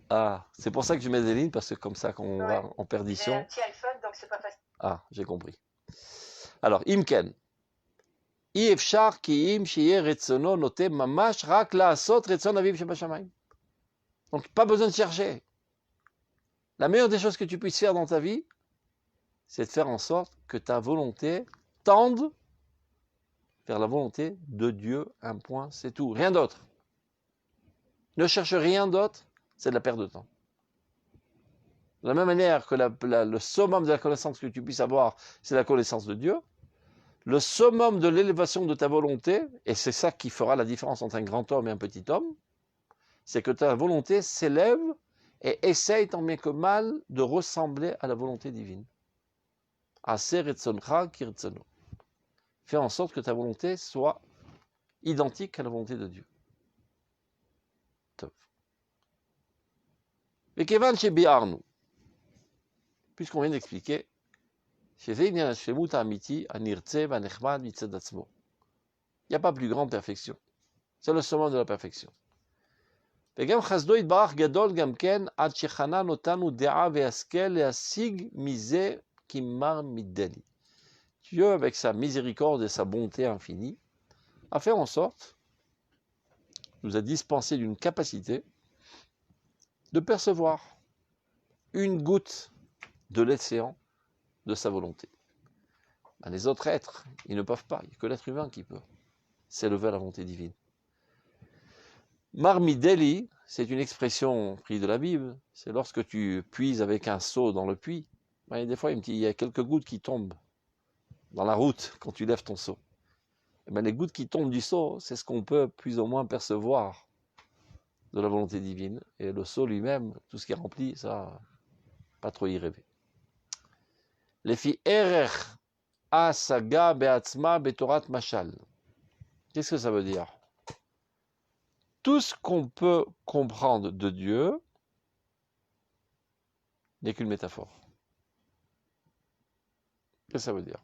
Ah, c'est pour ça que je mets des lignes, parce que comme ça, quand on va en J'ai perdition... un petit iPhone, donc c'est pas facile. Ah, j'ai compris. Alors, Imken. אי אפשר כי אם שיהיה רצונו נוטה ממש רק לעשות רצון אביו שבשמיים. Donc, pas besoin de chercher. La meilleure des choses que tu puisses faire dans ta vie, c'est de faire en sorte que ta volonté tende vers la volonté de Dieu. Un point, c'est tout. Rien d'autre. Ne cherche rien d'autre, c'est de la perte de temps. De la même manière que le summum de la connaissance que tu puisses avoir, c'est la connaissance de Dieu, le summum de l'élévation de ta volonté, et c'est ça qui fera la différence entre un grand homme et un petit homme, c'est que ta volonté s'élève et essaye tant bien que mal de ressembler à la volonté divine. Fais en sorte que ta volonté soit identique à la volonté de Dieu. Et Kevan chez Biarnu, puisqu'on vient d'expliquer, il n'y a pas plus grande perfection. C'est le summum de la perfection. וגם חסדו יתברך גדול גם כן עד שחנן אותנו דעה והשכל להשיג מזה כמר מדלי. Dieu, avec sa miséricorde et sa bonté infinie, a fait en sorte, nous a dispensé d'une capacité de percevoir une goutte de l'océan de sa volonté. Ben, les autres êtres, ils ne peuvent pas, il n'y a que l'être humain qui peut s'élever à la volonté divine. Marmideli, c'est une expression prise de la Bible, c'est lorsque tu puises avec un seau dans le puits, ben, des fois il y a quelques gouttes qui tombent dans la route quand tu lèves ton seau. Et ben, les gouttes qui tombent du seau, c'est ce qu'on peut plus ou moins percevoir de la volonté divine. Et le seau lui-même, tout ce qui est rempli, ça, pas trop y rêver. Les filles erer asaga beatzma betorat machal. Qu'est-ce que ça veut dire? Tout ce qu'on peut comprendre de Dieu n'est qu'une métaphore. Qu'est-ce que ça veut dire?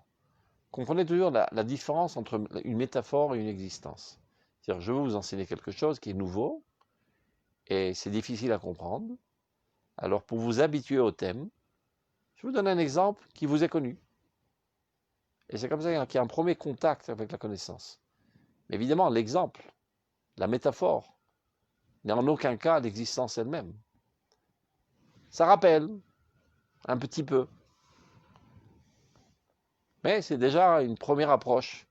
Comprenez toujours la différence entre une métaphore et une existence. C'est-à-dire, je veux vous enseigner quelque chose qui est nouveau, et c'est difficile à comprendre. Alors, pour vous habituer au thème, je vous donne un exemple qui vous est connu. Et c'est comme ça qu'il y a un premier contact avec la connaissance. Mais évidemment, l'exemple, la métaphore, n'est en aucun cas l'existence elle-même. Ça rappelle un petit peu. Mais c'est déjà une première approche.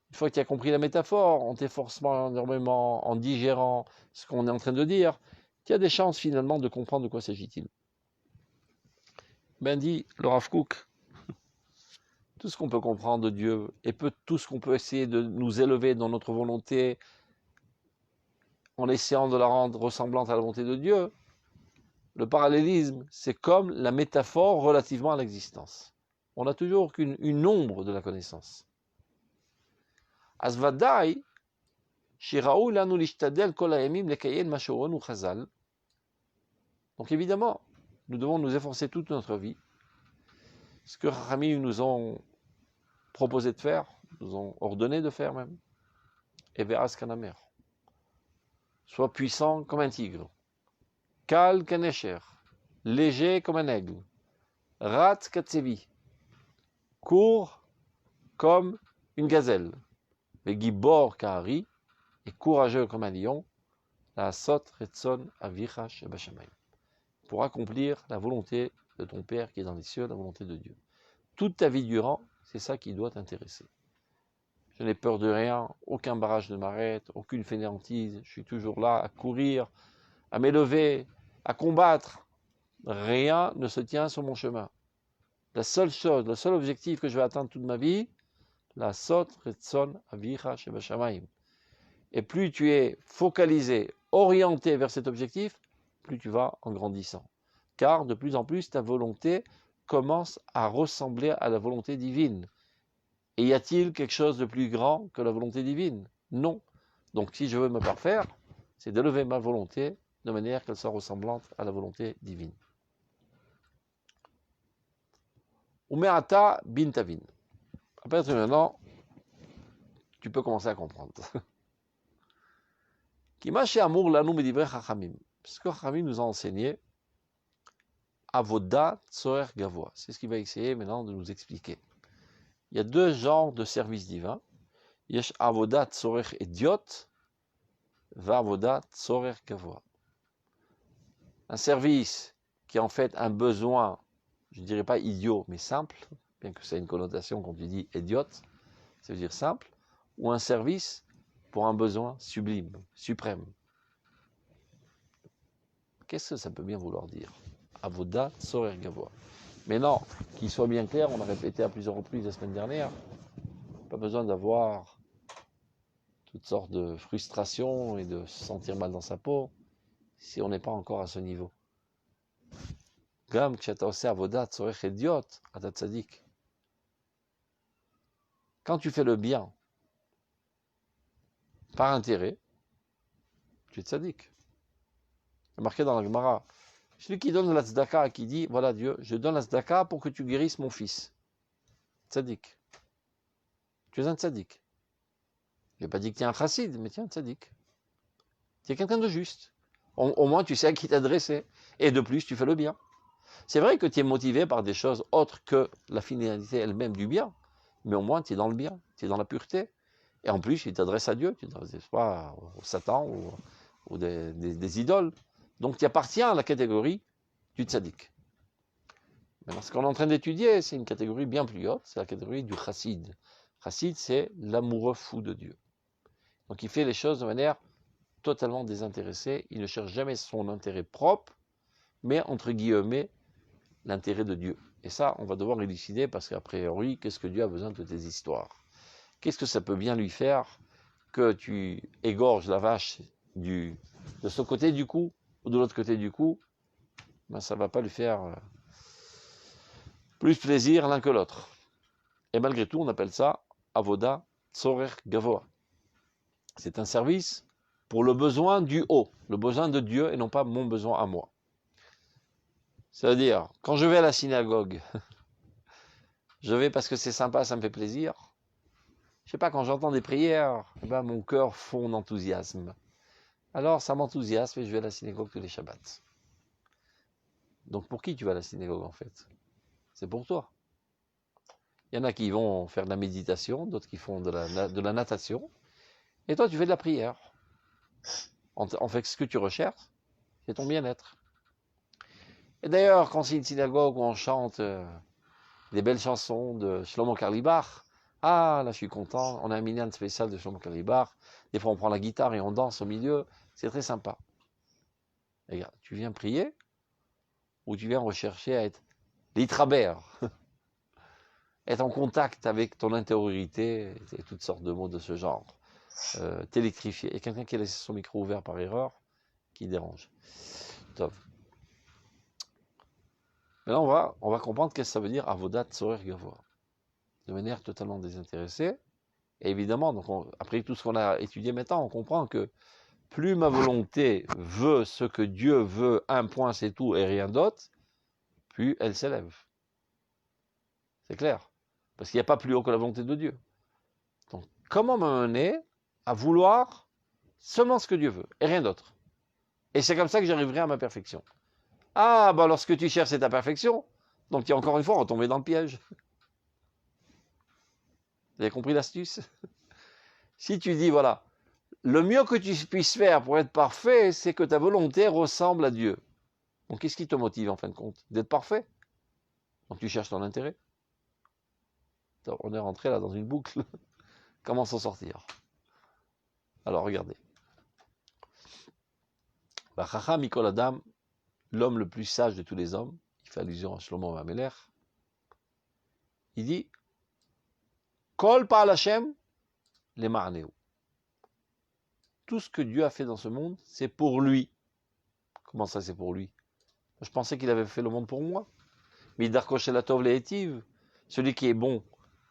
Une fois que tu as compris la métaphore, en t'efforçant énormément, en digérant ce qu'on est en train de dire, tu as des chances finalement de comprendre de quoi s'agit-il. Ben dit le Rav Kook, tout ce qu'on peut comprendre de Dieu, et tout ce qu'on peut essayer de nous élever dans notre volonté, en essayant de la rendre ressemblante à la volonté de Dieu, le parallélisme, c'est comme la métaphore relativement à l'existence. On n'a toujours qu'une ombre de la connaissance. Asvadai, shiraou lanu lishtadel kol hayamim lekayen ma shoronu chazal. Donc évidemment, nous devons nous efforcer toute notre vie. Ce que Rami nous ont proposé de faire, nous ont ordonné de faire même, et ve'as kanamer. Sois puissant comme un tigre, kal kanesher, léger comme un aigle, rat katsevi, court comme une gazelle, mais gibor kahari, et courageux comme un lion, la sot retson avicha shebashamayim, pour accomplir la volonté de ton Père qui est dans les cieux, la volonté de Dieu. Toute ta vie durant, c'est ça qui doit t'intéresser. Je n'ai peur de rien, aucun barrage ne m'arrête, aucune fainéantise, je suis toujours là à courir, à m'élever, à combattre. Rien ne se tient sur mon chemin. La seule chose, le seul objectif que je vais atteindre toute ma vie, la sot retzon avicha shebashamayim. Et plus tu es focalisé, orienté vers cet objectif, plus tu vas en grandissant. Car de plus en plus, ta volonté commence à ressembler à la volonté divine. Et y a-t-il quelque chose de plus grand que la volonté divine? Non. Donc si je veux me parfaire, c'est d'élever ma volonté de manière qu'elle soit ressemblante à la volonté divine. Umeata bin tavin. À partir de maintenant, tu peux commencer à comprendre. Kimash amour lanu medivre chachamim. Parce que Chachamim nous a enseigné avodat tzorer gavoa. C'est ce qu'il va essayer maintenant de nous expliquer. Il y a deux genres de services divins. Yesh avodat tzorer idiot, va avodat tzorer gavoa. Un service qui est en fait un besoin, je ne dirais pas idiot, mais simple, bien que ça ait une connotation quand tu dis idiot, ça veut dire simple, ou un service pour un besoin sublime, suprême. Qu'est-ce que ça peut bien vouloir dire? Avodat tzorer gavoa. Mais non, qu'il soit bien clair, on a répété à plusieurs reprises la semaine dernière, pas besoin d'avoir toutes sortes de frustrations et de se sentir mal dans sa peau si on n'est pas encore à ce niveau. Gam kshata ose avodat tzorer idiot, ata tzadik. Quand tu fais le bien par intérêt, tu es tzaddik. C'est marqué dans la Gemara. Celui qui donne la tzedaka, qui dit, voilà Dieu, je donne la tzedaka pour que tu guérisses mon fils. Tzaddik. Tu es un tzaddik. Je n'ai pas dit que tu es un chassid, mais tu es un tzaddik. Tu es quelqu'un de juste. Au moins, tu sais à qui t'adresser. Et de plus, tu fais le bien. C'est vrai que tu es motivé par des choses autres que la finalité elle-même du bien, mais au moins, tu es dans le bien, tu es dans la pureté. Et en plus, tu t'adresses à Dieu, tu ne t'adresses pas au Satan ou des idoles. Donc, tu appartiens à la catégorie du tzaddik. Maintenant, ce qu'on est en train d'étudier, c'est une catégorie bien plus haute, c'est la catégorie du chassid. Chassid, c'est l'amoureux fou de Dieu. Donc, il fait les choses de manière totalement désintéressée. Il ne cherche jamais son intérêt propre, mais, entre guillemets, l'intérêt de Dieu. Et ça, on va devoir élucider parce qu'a priori, qu'est-ce que Dieu a besoin de tes histoires? Qu'est-ce que ça peut bien lui faire que tu égorges la vache de ce côté du cou ou de l'autre côté du cou? Ben, ça ne va pas lui faire plus plaisir l'un que l'autre. Et malgré tout, on appelle ça avoda tzorer gavoa. C'est un service pour le besoin du haut, le besoin de Dieu et non pas mon besoin à moi. C'est-à-dire, quand je vais à la synagogue, je vais parce que c'est sympa, ça me fait plaisir. Je sais pas, quand j'entends des prières, ben mon cœur fond d'enthousiasme. Alors, ça m'enthousiasme et je vais à la synagogue tous les Shabbats. Donc, pour qui tu vas à la synagogue, en fait? C'est pour toi. Il y en a qui vont faire de la méditation, d'autres qui font de la natation. Et toi, tu fais de la prière. En fait, ce que tu recherches, c'est ton bien-être. Et d'ailleurs, quand c'est une synagogue où on chante des belles chansons de Shlomo Karlibach, ah, là, je suis content, on a un minyan spécial de Shlomo Karlibach, des fois on prend la guitare et on danse au milieu, c'est très sympa. Et regarde, tu viens prier, ou tu viens rechercher à être l'itraber, être en contact avec ton intériorité, et toutes sortes de mots de ce genre, t'électrifier. Et quelqu'un qui a laissé son micro ouvert par erreur, qui dérange. Top. Maintenant, on va comprendre qu'est-ce que ça veut dire avodat tzorer gavoa. De manière totalement désintéressée. Et évidemment, donc après tout ce qu'on a étudié maintenant, on comprend que plus ma volonté veut ce que Dieu veut, un point c'est tout et rien d'autre, plus elle s'élève. C'est clair. Parce qu'il n'y a pas plus haut que la volonté de Dieu. Donc, comment m'amener à vouloir seulement ce que Dieu veut et rien d'autre? Et c'est comme ça que j'arriverai à ma perfection. Ah, bah lorsque tu cherches, c'est ta perfection. Donc, tu es encore une fois retombé dans le piège. Vous avez compris l'astuce? Si tu dis, voilà, le mieux que tu puisses faire pour être parfait, c'est que ta volonté ressemble à Dieu. Donc, qu'est-ce qui te motive en fin de compte? D'être parfait? Donc tu cherches ton intérêt. On est rentré là dans une boucle. Comment s'en sortir? Alors regardez. Chacham Mikol Adam, l'homme le plus sage de tous les hommes, il fait allusion à Shlomo Ameler, il dit Kol Pa'al Hashem le Ma'aneu. Tout ce que Dieu a fait dans ce monde, c'est pour lui. Comment ça, c'est pour lui? Je pensais qu'il avait fait le monde pour moi. Mais Darkosh la Tov Le'etiv, celui qui est bon,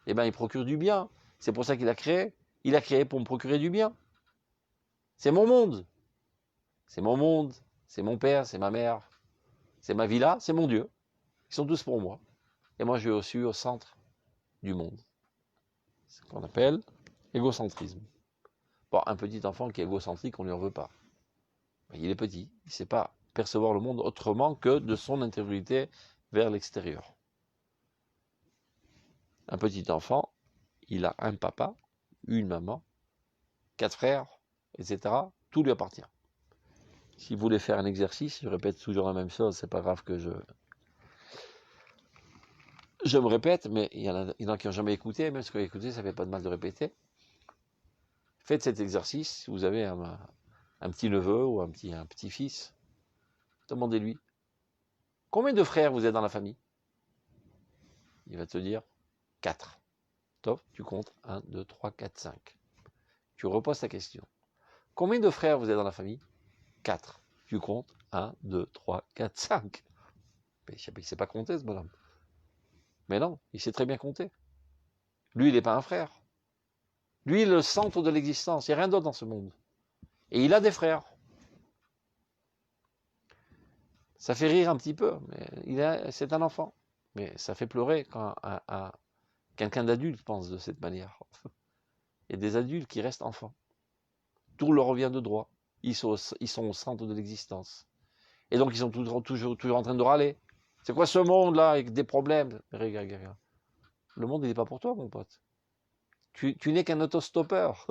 eh ben, il procure du bien. C'est pour ça qu'il a créé. Il a créé pour me procurer du bien. C'est mon monde. C'est mon monde. C'est mon père, c'est ma mère. C'est ma villa, c'est mon Dieu. Ils sont tous pour moi. Et moi, je suis au centre du monde. C'est ce qu'on appelle égocentrisme. Bon, un petit enfant qui est égocentrique, on ne lui en veut pas. Il est petit. Il ne sait pas percevoir le monde autrement que de son intériorité vers l'extérieur. Un petit enfant, il a un papa, une maman, 4 frères, etc. Tout lui appartient. Si vous voulez faire un exercice, je répète toujours la même chose, c'est pas grave que je me répète, mais il y en a qui n'ont jamais écouté, même ce qu'on a écouté, ça fait pas de mal de répéter. Faites cet exercice, si vous avez un petit neveu ou un petit-fils, demandez-lui, combien de frères vous êtes dans la famille? Il va te dire 4. Top, tu comptes 1, 2, 3, 4, 5. Tu reposes ta question. Combien de frères vous êtes dans la famille? 4. Tu comptes 1, 2, 3, 4, 5. Mais il ne sait pas compter ce bonhomme. Mais non, il sait très bien compter. Lui, il n'est pas un frère. Lui, il est le centre de l'existence. Il n'y a rien d'autre dans ce monde. Et il a des frères. Ça fait rire un petit peu, mais c'est un enfant. Mais ça fait pleurer quand quelqu'un d'adulte pense de cette manière. Il y a des adultes qui restent enfants. Tout leur revient de droit. Ils sont au centre de l'existence. Et donc, ils sont toujours en train de râler. C'est quoi ce monde-là avec des problèmes? Regarde. Le monde, il n'est pas pour toi, mon pote. Tu n'es qu'un autostoppeur.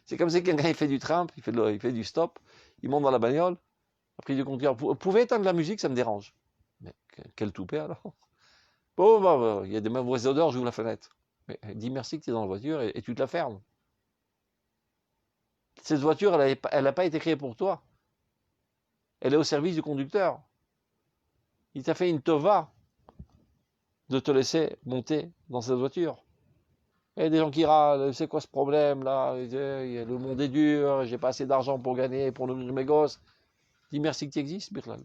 C'est comme si quelqu'un il fait du Trump, il fait du stop, il monte dans la bagnole, après il dit au conducteur, vous pouvez éteindre la musique, ça me dérange. Mais quel toupet alors? Bon, il y a des mauvaises odeurs, j'ouvre la fenêtre. Mais dis merci que tu es dans la voiture et tu te la fermes. Cette voiture, elle n'a pas été créée pour toi. Elle est au service du conducteur. Il t'a fait une tova de te laisser monter dans cette voiture. Il y a des gens qui râlent, c'est quoi ce problème là? Le monde est dur, j'ai pas assez d'argent pour gagner, pour nourrir mes gosses. Dis merci que tu existes, Birlal.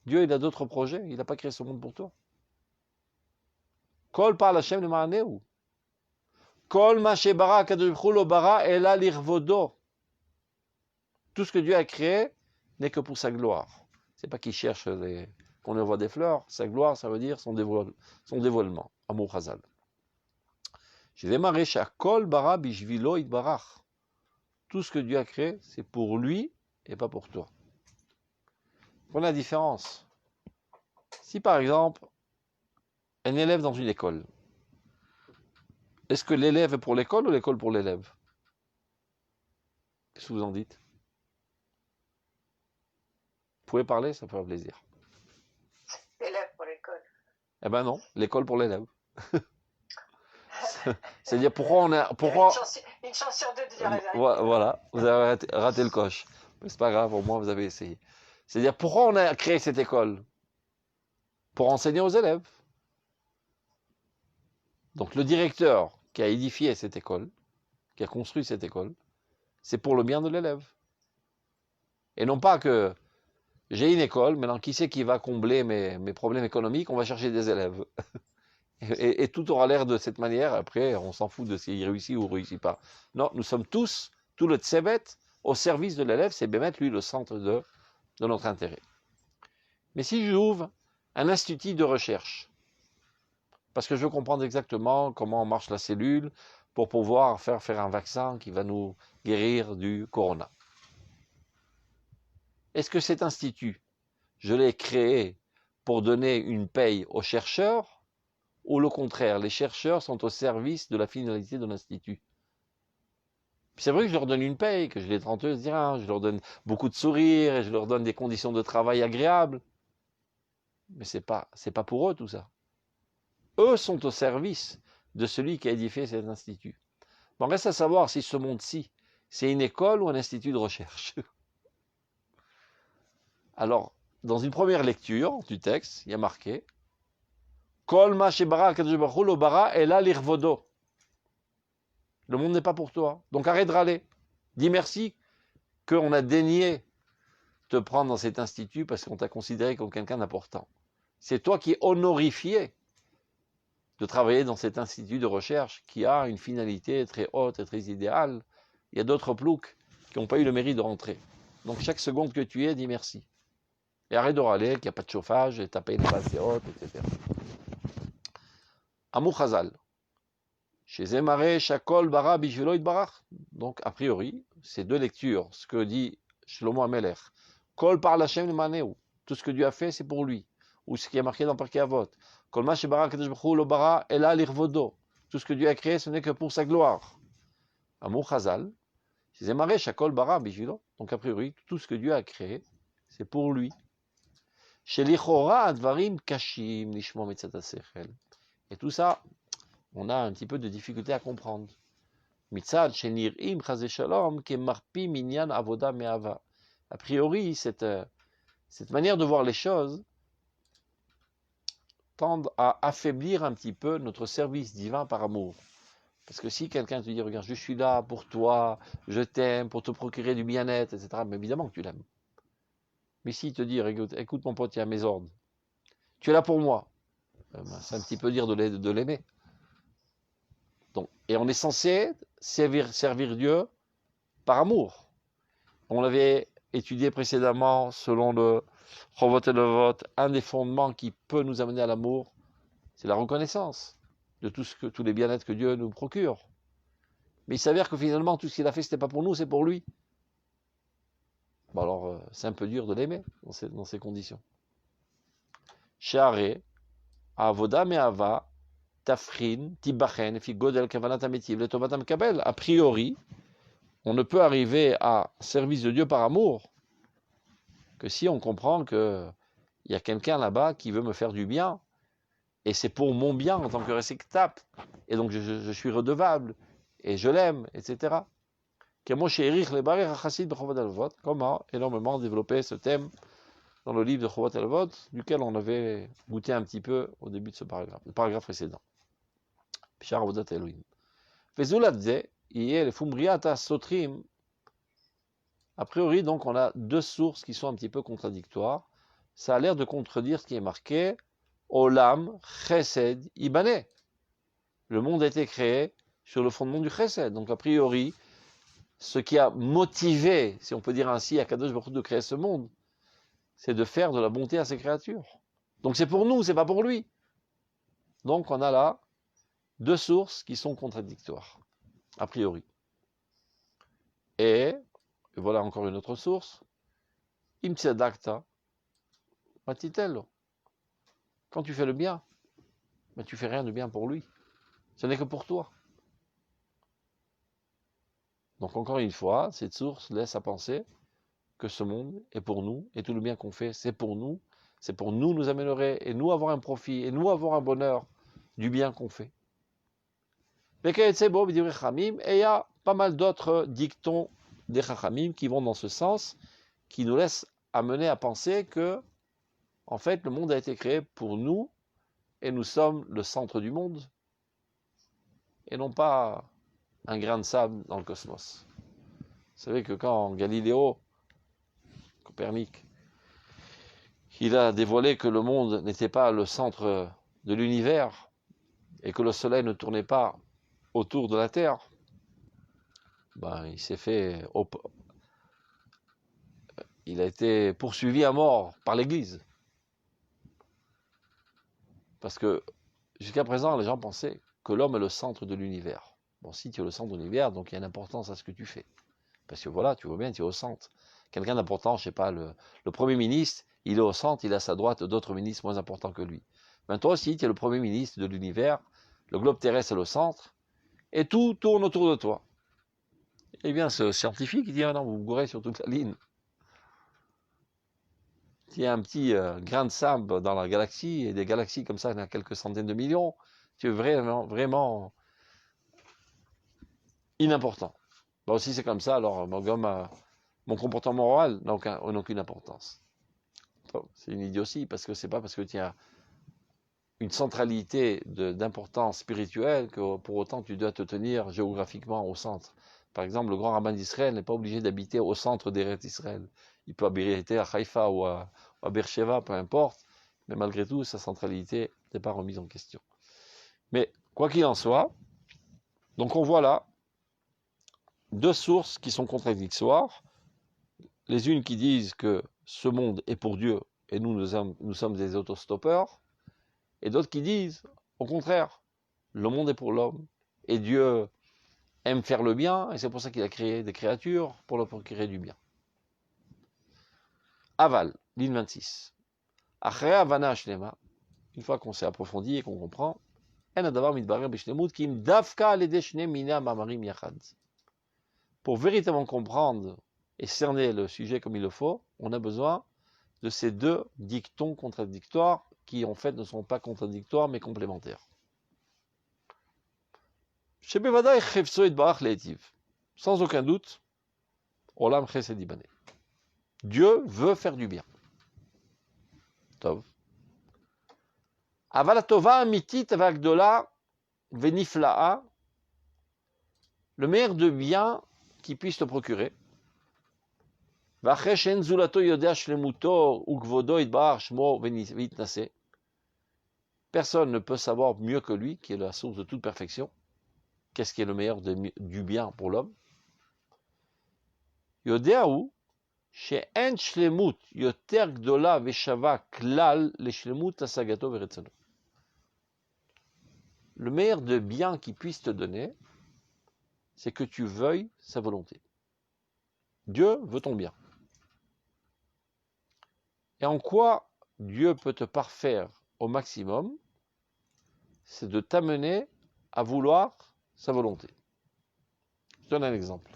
Dieu, il a d'autres projets, il n'a pas créé ce monde pour toi. Kol Pa'al Hashem le Ma'aneu. Kol ma shebara kadosh baruch hu lo bara ela lirvodo. Tout ce que Dieu a créé n'est que pour sa gloire. C'est pas qu'il cherche qu'on lui envoie des fleurs. Sa gloire, ça veut dire son dévoilement. Amour Chazal. Je vais marrer kol bara bishvilo itbarach. Tout ce que Dieu a créé, c'est pour lui et pas pour toi. Voilà la différence. Si par exemple, un élève dans une école, est-ce que l'élève est pour l'école ou l'école pour l'élève? Qu'est-ce que vous en dites? Vous pouvez parler, ça fait plaisir. L'élève pour l'école. Eh ben non, l'école pour l'élève. C'est-à-dire pourquoi on a... Une chance sur deux de dire la vérité. Voilà, vous avez raté le coche. Mais c'est pas grave, au moins vous avez essayé. C'est-à-dire pourquoi on a créé cette école? Pour enseigner aux élèves. Donc le directeur qui a édifié cette école, qui a construit cette école, c'est pour le bien de l'élève. Et non pas que j'ai une école, maintenant qui c'est qui va combler mes problèmes économiques? On va chercher des élèves. Et tout aura l'air de cette manière, après on s'en fout de s'il réussit ou réussit pas. Non, nous sommes tous, tout le tsebet, au service de l'élève, c'est bien mettre lui le centre de notre intérêt. Mais si j'ouvre un institut de recherche, parce que je veux comprendre exactement comment marche la cellule pour pouvoir faire un vaccin qui va nous guérir du corona. Est-ce que cet institut, je l'ai créé pour donner une paye aux chercheurs, ou le contraire, les chercheurs sont au service de la finalité de l'institut? C'est vrai que je leur donne une paye, que je les trente, je leur donne beaucoup de sourires, et je leur donne des conditions de travail agréables. Mais c'est pas pour eux tout ça. Eux sont au service de celui qui a édifié cet institut. Bon, reste à savoir si ce monde-ci, c'est une école ou un institut de recherche. Alors, dans une première lecture du texte, il y a marqué Kol ma shebara akadosh baruch hu lo bara ela lirvodo. Le monde n'est pas pour toi. Donc arrête de râler. Dis merci qu'on a daigné te prendre dans cet institut parce qu'on t'a considéré comme quelqu'un d'important. C'est toi qui es honorifié de travailler dans cet institut de recherche qui a une finalité très haute et très idéale. Il y a d'autres ploucs qui n'ont pas eu le mérite de rentrer. Donc chaque seconde que tu es, dis merci. Et arrête de râler qu'il n'y a pas de chauffage, et ta paye n'est pas assez haute, etc. Amou Chazal. Chez Zemare, Shakol, Bara, Bishvelo, Itbarach. Donc, a priori, ces deux lectures, ce que dit Shlomo Amelech, Kol par l'Hashem Maneu, tout ce que Dieu a fait, c'est pour lui. Ou ce qui est marqué dans Parkei Avot. Kol ma shebara kadosh baruch hu lo bara ela lirvodo. Tout ce que Dieu a créé, ce n'est que pour sa gloire. Amou Chazal. Chez Zemare, Shakol, Bara, Bishvelo. Donc, a priori, tout ce que Dieu a créé, c'est pour lui. Chez Lichora, Advarim, Kashim, Nishmo, Mitzat HaSechel. Et tout ça, on a un petit peu de difficulté à comprendre. Mitzad, Shenir'im, Chazé Shalom, Kemarpi, Minyan, Avoda, Me'ava. A priori, cette manière de voir les choses tend à affaiblir un petit peu notre service divin par amour. Parce que si quelqu'un te dit, regarde, je suis là pour toi, je t'aime, pour te procurer du bien-être, etc., mais évidemment que tu l'aimes. Mais s'il te dit, écoute mon pote, il y a mes ordres, tu es là pour moi, c'est un petit peu dire de l'aimer. Donc, et on est censé servir Dieu par amour. On l'avait étudié précédemment selon le Chovot et Levot, un des fondements qui peut nous amener à l'amour, c'est la reconnaissance de tous les bien-être que Dieu nous procure. Mais il s'avère que finalement, tout ce qu'il a fait, ce n'était pas pour nous, c'est pour lui. Bon alors, c'est un peu dur de l'aimer dans ces conditions. Share, Avoda Me'ava, Tafrin, Tibachen, Figodel, Kavanat Ametiv, Letobat Amkabel. A priori, on ne peut arriver à service de Dieu par amour que si on comprend qu'il y a quelqu'un là-bas qui veut me faire du bien, et c'est pour mon bien en tant que réceptacle, et donc je suis redevable, et je l'aime, etc. Comment énormément développer ce thème dans le livre de Chovot et Levot, duquel on avait goûté un petit peu au début de ce paragraphe, le paragraphe précédent. Pishar Avodat Elohim. Vezuladze, yeh le fumriata sotrim. A priori, donc, on a deux sources qui sont un petit peu contradictoires. Ça a l'air de contredire ce qui est marqué Olam Chesed Ibane. Le monde a été créé sur le fondement du Chesed. Donc, a priori, ce qui a motivé, si on peut dire ainsi, Akadosh Baruch Hu de créer ce monde, c'est de faire de la bonté à ses créatures. Donc, c'est pour nous, c'est pas pour lui. Donc, on a là deux sources qui sont contradictoires, a priori. Et voilà encore une autre source. Im tzedakta matitello. Quand tu fais le bien, mais tu fais rien de bien pour lui. Ce n'est que pour toi. Donc encore une fois, cette source laisse à penser que ce monde est pour nous, et tout le bien qu'on fait, c'est pour nous nous améliorer, et nous avoir un profit, et nous avoir un bonheur du bien qu'on fait. Et il y a pas mal d'autres dictons des Chachamim qui vont dans ce sens, qui nous laissent amener à penser que, en fait, le monde a été créé pour nous, et nous sommes le centre du monde, et non pas un grain de sable dans le cosmos. Vous savez que quand Galiléo, Copernic, il a dévoilé que le monde n'était pas le centre de l'univers, et que le soleil ne tournait pas autour de la Terre, il s'est fait... Il a été poursuivi à mort par l'Église. Parce que jusqu'à présent, les gens pensaient que l'homme est le centre de l'univers. Bon, si tu es le centre de l'univers, donc il y a une importance à ce que tu fais. Parce que voilà, tu vois bien, tu es au centre. Quelqu'un d'important, je sais pas, le Premier ministre, il est au centre, il a à sa droite d'autres ministres moins importants que lui. Mais toi aussi, tu es le Premier ministre de l'univers, le globe terrestre est le centre, et tout tourne autour de toi. Eh bien, ce scientifique, il dit, ah non, vous vous gourrez sur toute la ligne. il y a un petit grain de sable dans la galaxie, et des galaxies comme ça, il y en a quelques centaines de millions, tu es vraiment, vraiment inimportant. Bon, si c'est comme ça, alors mon comportement moral n'a aucune importance. Bon, c'est une idiotie, parce que c'est pas parce que tu as une centralité d'importance spirituelle que pour autant tu dois te tenir géographiquement au centre. Par exemple, le grand rabbin d'Israël n'est pas obligé d'habiter au centre d'Eretz Israël. Il peut habiter à Haïfa ou à Beersheba, peu importe, mais malgré tout, sa centralité n'est pas remise en question. Mais quoi qu'il en soit, donc on voit là deux sources qui sont contradictoires. Les unes qui disent que ce monde est pour Dieu et nous sommes des autostoppeurs, et d'autres qui disent, au contraire, le monde est pour l'homme, et Dieu aime faire le bien, et c'est pour ça qu'il a créé des créatures, pour leur procurer du bien. Aval, ligne 26. Après Havana Shlema, une fois qu'on s'est approfondi et qu'on comprend, pour véritablement comprendre et cerner le sujet comme il le faut, on a besoin de ces deux dictons contradictoires qui en fait ne sont pas contradictoires mais complémentaires. Sans aucun doute, Olam Chesed Ibaneh. Dieu veut faire du bien. Tov. Aval Tova Amitit Avagdola Veniflaa, le meilleur de bien qui puisse te procurer. Personne ne peut savoir mieux que lui, qui est la source de toute perfection, qu'est-ce qui est le meilleur du bien pour l'homme. Yodeahu, she'en shlemut yoter gdola veshava klal leshlemut asagato veretzano. Le meilleur de bien qu'il puisse te donner, c'est que tu veuilles sa volonté. Dieu veut ton bien. Et en quoi Dieu peut te parfaire au maximum, c'est de t'amener à vouloir sa volonté. Je donne un exemple.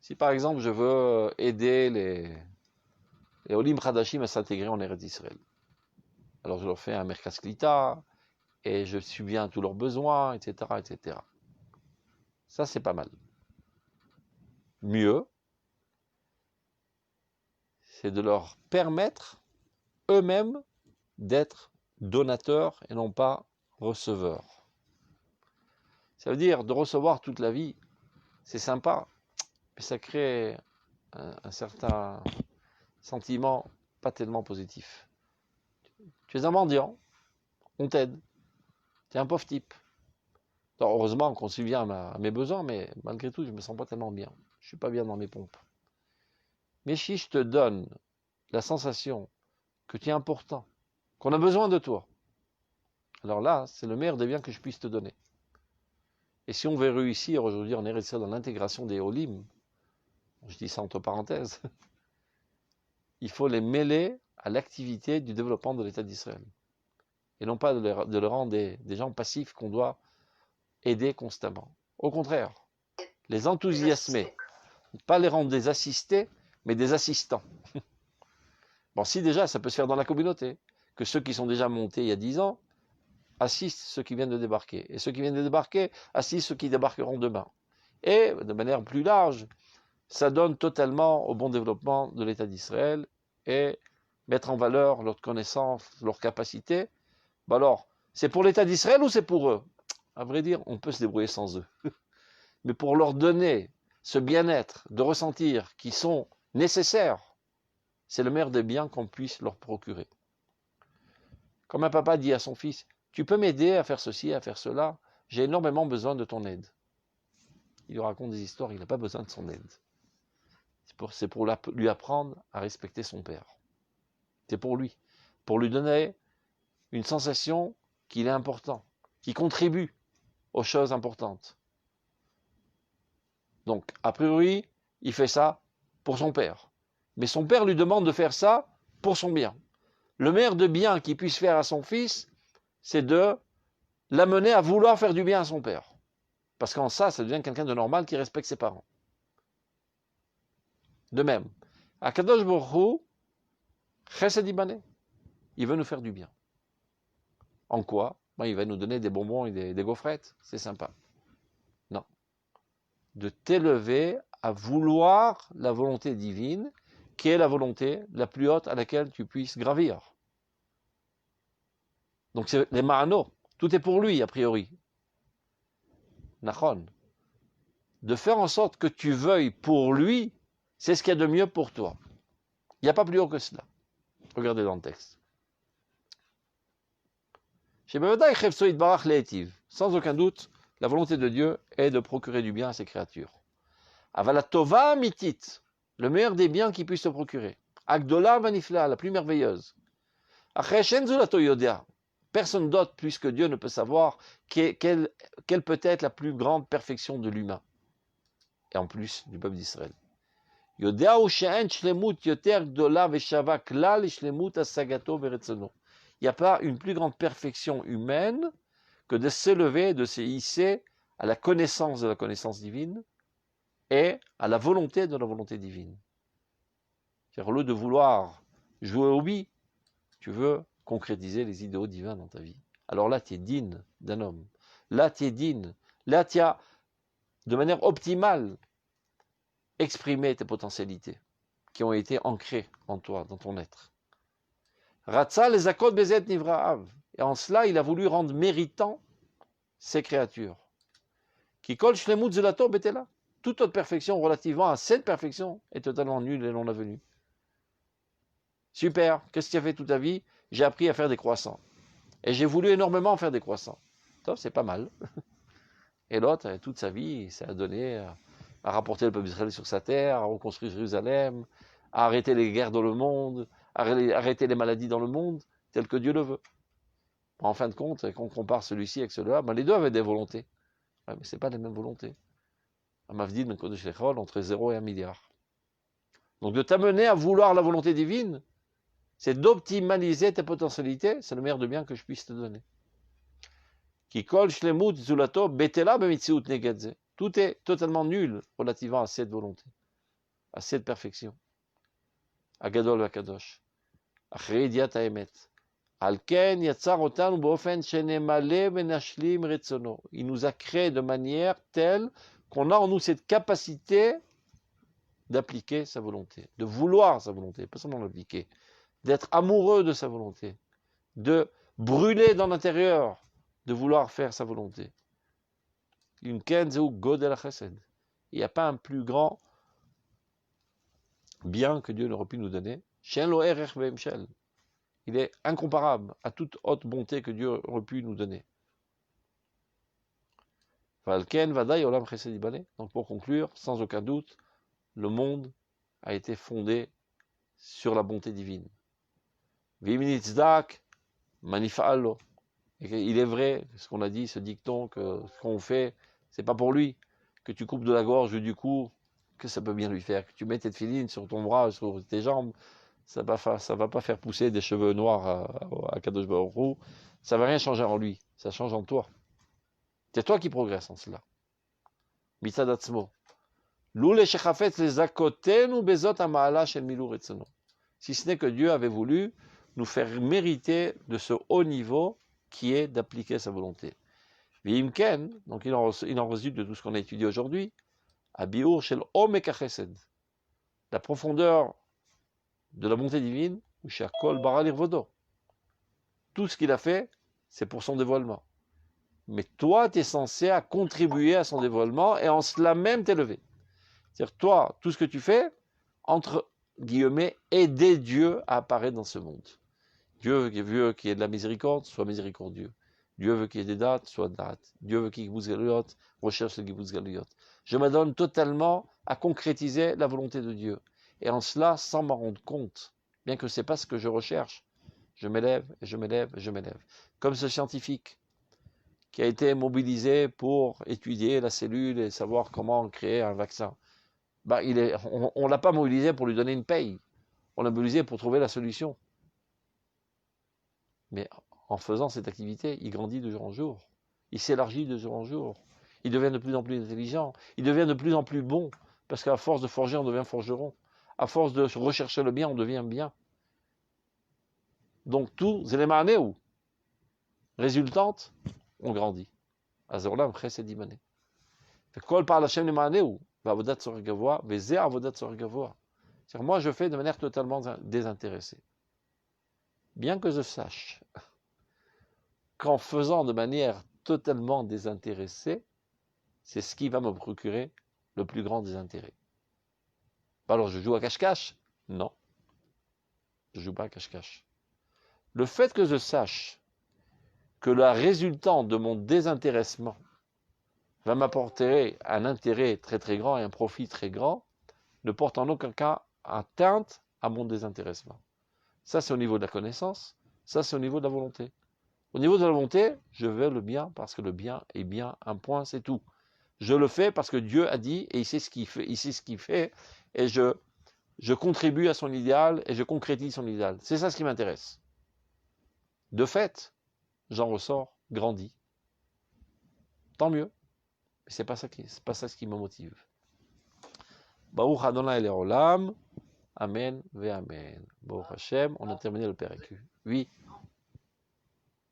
Si par exemple je veux aider les Olim Hadashim à s'intégrer en Eretz Israël, alors je leur fais un Merkaz Klita, et je subviens à tous leurs besoins, etc., etc. Ça, c'est pas mal. Mieux, c'est de leur permettre eux-mêmes d'être donateurs et non pas receveurs. Ça veut dire de recevoir toute la vie, c'est sympa, mais ça crée un certain sentiment pas tellement positif. Tu es un mendiant, on t'aide, tu es un pauvre type. Alors, heureusement qu'on subvient à mes besoins, mais malgré tout, je ne me sens pas tellement bien. Je ne suis pas bien dans mes pompes. Mais si je te donne la sensation que tu es important, qu'on a besoin de toi, alors là, c'est le meilleur des biens que je puisse te donner. Et si on veut réussir aujourd'hui en Eretz Israël dans l'intégration des Olim, je dis ça entre parenthèses, il faut les mêler à l'activité du développement de l'État d'Israël. Et non pas de les rendre des gens passifs qu'on doit aider constamment. Au contraire, les enthousiasmer, pas les rendre des assistés, mais des assistants. Bon, si déjà, ça peut se faire dans la communauté, que ceux qui sont déjà montés il y a 10 ans assistent ceux qui viennent de débarquer, et ceux qui viennent de débarquer assistent ceux qui débarqueront demain. Et, de manière plus large, ça donne totalement au bon développement de l'État d'Israël, et mettre en valeur leur connaissance, leur capacité. Ben alors, c'est pour l'État d'Israël ou c'est pour eux? À vrai dire, on peut se débrouiller sans eux. Mais pour leur donner ce bien-être de ressentir qui sont nécessaires, c'est le meilleur des biens qu'on puisse leur procurer. Comme un papa dit à son fils, tu peux m'aider à faire ceci, à faire cela, j'ai énormément besoin de ton aide. Il lui raconte des histoires, il n'a pas besoin de son aide. C'est pour lui apprendre à respecter son père. C'est pour lui donner une sensation qu'il est important, qu'il contribue aux choses importantes. Donc, a priori, il fait ça pour son père. Mais son père lui demande de faire ça pour son bien. Le meilleur de bien qu'il puisse faire à son fils, c'est de l'amener à vouloir faire du bien à son père. Parce qu'en ça devient quelqu'un de normal qui respecte ses parents. De même, Akadosh Baruch Hu Chesed Ibane. Il veut nous faire du bien. En quoi? Il va nous donner des bonbons et des gaufrettes. C'est sympa. Non. De t'élever à vouloir la volonté divine, qui est la volonté la plus haute à laquelle tu puisses gravir. Donc c'est les ma'ano. Tout est pour lui, a priori. Nachon. De faire en sorte que tu veuilles pour lui, c'est ce qu'il y a de mieux pour toi. Il n'y a pas plus haut que cela. Regardez dans le texte. Sans aucun doute, la volonté de Dieu est de procurer du bien à ses créatures. Avalatova mitit, le meilleur des biens qu'il puisse te procurer. Agdola vanifla, la plus merveilleuse. Personne d'autre, puisque Dieu ne peut savoir quelle peut être la plus grande perfection de l'humain. Et en plus, du peuple d'Israël. Il n'y a pas une plus grande perfection humaine que de s'élever, de se hisser à la connaissance de la connaissance divine et à la volonté de la volonté divine. C'est-à-dire, au lieu de vouloir jouer au bi, tu veux concrétiser les idéaux divins dans ta vie. Alors là, tu es digne d'un homme. Là, tu es digne. Là, tu as, de manière optimale, exprimé tes potentialités qui ont été ancrées en toi, dans ton être. Ratza les akot bezet nivraav. Et en cela, il a voulu rendre méritant ces créatures. Qui kol shlemut zelato betela. Toute autre perfection relativement à cette perfection est totalement nulle et non avenue. Super, qu'est-ce que tu as fait toute ta vie? J'ai appris à faire des croissants. Et j'ai voulu énormément faire des croissants. C'est pas mal. Et l'autre, toute sa vie, ça a donné à rapporter le peuple d'Israël sur sa terre, à reconstruire Jérusalem, à arrêter les guerres dans le monde, à arrêter les maladies dans le monde, tel que Dieu le veut. En fin de compte, quand on compare celui-ci avec celui-là, les deux avaient des volontés. Ouais, mais ce n'est pas les mêmes volontés. Entre 0 et 1 milliard. Donc de t'amener à vouloir la volonté divine, c'est d'optimaliser tes potentialités, c'est le meilleur de bien que je puisse te donner. Tout est totalement nul relativement à cette volonté, à cette perfection. Agadol vakadosh. Achri diat haemet. Alken yatzar otanu b'ofen shenemale venashlim retzono. Il nous a créé de manière telle qu'on a en nous cette capacité d'appliquer sa volonté, de vouloir sa volonté, pas seulement l'appliquer, d'être amoureux de sa volonté, de brûler dans l'intérieur, de vouloir faire sa volonté. Une kenzeu godel chesed. Il n'y a pas un plus grand bien que Dieu n'aurait pu nous donner. Shen lo erech ve'emshel. Il est incomparable à toute haute bonté que Dieu aurait pu nous donner. Valken vadaï olam chesed ibane. Donc pour conclure, sans aucun doute, le monde a été fondé sur la bonté divine. Viminitzdak manifa'alo. Il est vrai, ce qu'on a dit, ce dicton, que ce qu'on fait, c'est pas pour lui. Que tu coupes de la gorge ou du cou, que ça peut bien lui faire. Que tu mets tes filines sur ton bras, sur tes jambes, ça va pas faire pousser des cheveux noirs à Kadosh Baruch Hu. Ça va rien changer en lui, ça change en toi. C'est toi qui progresses en cela. Mitzad atzmo. Loule shechafet les akotenu bezot ama'ala shel milur etzono. Si ce n'est que Dieu avait voulu nous faire mériter de ce haut niveau qui est d'appliquer sa volonté. V'imken, donc il en résulte de tout ce qu'on a étudié aujourd'hui, abiur shel omek hachesed, la profondeur de la bonté divine, ou shakol baralir vodo. Tout ce qu'il a fait, c'est pour son dévoilement. Mais toi, tu es censé à contribuer à son dévoilement et en cela même t'élever. C'est-à-dire, toi, tout ce que tu fais, entre guillemets, aider Dieu à apparaître dans ce monde. Dieu veut qu'il y ait de la miséricorde, sois miséricordieux. Dieu veut qu'il y ait des dates, soit dates. Dieu veut qu'il y ait Gibboutz Galuyot, recherche le Gibboutz Galuyot. Je m'adonne totalement à concrétiser la volonté de Dieu. Et en cela, sans m'en rendre compte, bien que ce n'est pas ce que je recherche, je m'élève, et je m'élève, et je m'élève. Comme ce scientifique qui a été mobilisé pour étudier la cellule et savoir comment créer un vaccin. On ne l'a pas mobilisé pour lui donner une paye. On l'a mobilisé pour trouver la solution. Mais en faisant cette activité, il grandit de jour en jour. Il s'élargit de jour en jour. Il devient de plus en plus intelligent. Il devient de plus en plus bon. Parce qu'à force de forger, on devient forgeron. À force de rechercher le bien, on devient bien. Donc, tous les manéou résultantes ont grandi. Azorlam chesed imane. Kol par Hashem le manéou, vavodat tzorech gavoa, veze avodat tzorech gavoa. C'est-à-dire, moi, je fais de manière totalement désintéressée. Bien que je sache qu'en faisant de manière totalement désintéressée, c'est ce qui va me procurer le plus grand des intérêts. Alors, je joue à cache-cache? Non. Je ne joue pas à cache-cache. Le fait que je sache que la résultante de mon désintéressement va m'apporter un intérêt très très grand et un profit très grand, ne porte en aucun cas atteinte à mon désintéressement. Ça, c'est au niveau de la connaissance, ça, c'est au niveau de la volonté. Au niveau de la volonté, je veux le bien parce que le bien est bien, un point, c'est tout. Je le fais parce que Dieu a dit et il sait ce qu'il fait, et je contribue à son idéal et je concrétise son idéal. C'est ça ce qui m'intéresse. De fait, j'en ressors grandi. Tant mieux. Mais c'est pas ça ce qui me motive. Baruch Adonai Leolam. Amen ve Amen. Baruch Hashem. On a terminé le PRQ. Oui.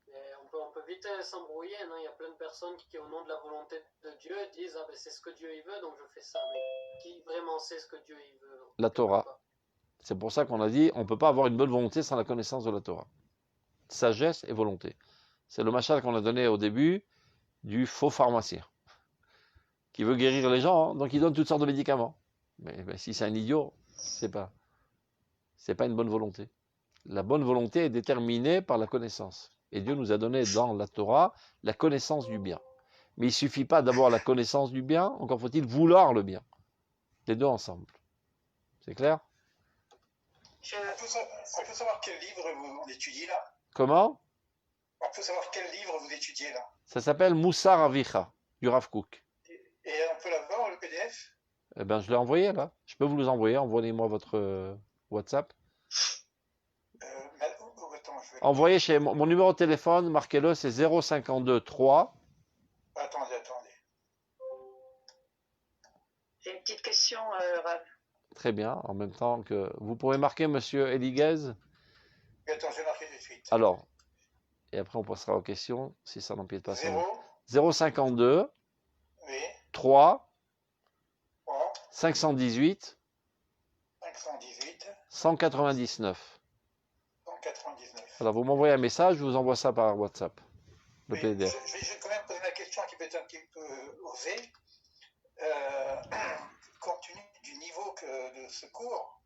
On peut vite s'embrouiller, non? Il y a plein de personnes qui, au nom de la volonté de Dieu, disent ah ben c'est ce que Dieu il veut, donc je fais ça. Mais qui vraiment sait ce que Dieu il veut? La Torah. C'est pour ça qu'on a dit on ne peut pas avoir une bonne volonté sans la connaissance de la Torah. Sagesse et volonté. C'est le machal qu'on a donné au début du faux pharmacien qui veut guérir les gens, hein, donc il donne toutes sortes de médicaments. Mais si c'est un idiot, c'est pas une bonne volonté. La bonne volonté est déterminée par la connaissance. Et Dieu nous a donné dans la Torah la connaissance du bien. Mais il ne suffit pas d'avoir la connaissance du bien, encore faut-il vouloir le bien. Les deux ensemble. C'est clair? On peut savoir quel livre vous étudiez là? Comment? On peut savoir quel livre vous étudiez là? Ça s'appelle Moussar Avicha, du Rav Kook. Et on peut l'avoir, le PDF? Eh bien, je l'ai envoyé là. Je peux vous le envoyer. Envoyez-moi votre WhatsApp. Attends, Envoyez chez mon numéro de téléphone, marquez-le, c'est 052 3. Attendez. J'ai une petite question, Rav. Très bien, en même temps que... Vous pouvez marquer Monsieur Eliguez. Attends, je vais marquer tout de suite. Alors, et après on passera aux questions, si ça n'empiète pas. 0, 052 oui, 3 3, 518 518, 199. 199. Alors, vous m'envoyez un message, je vous envoie ça par WhatsApp. Le Oui, PDF. je vais quand même poser la question qui peut être un petit peu osée. Compte tenu du niveau de ce cours,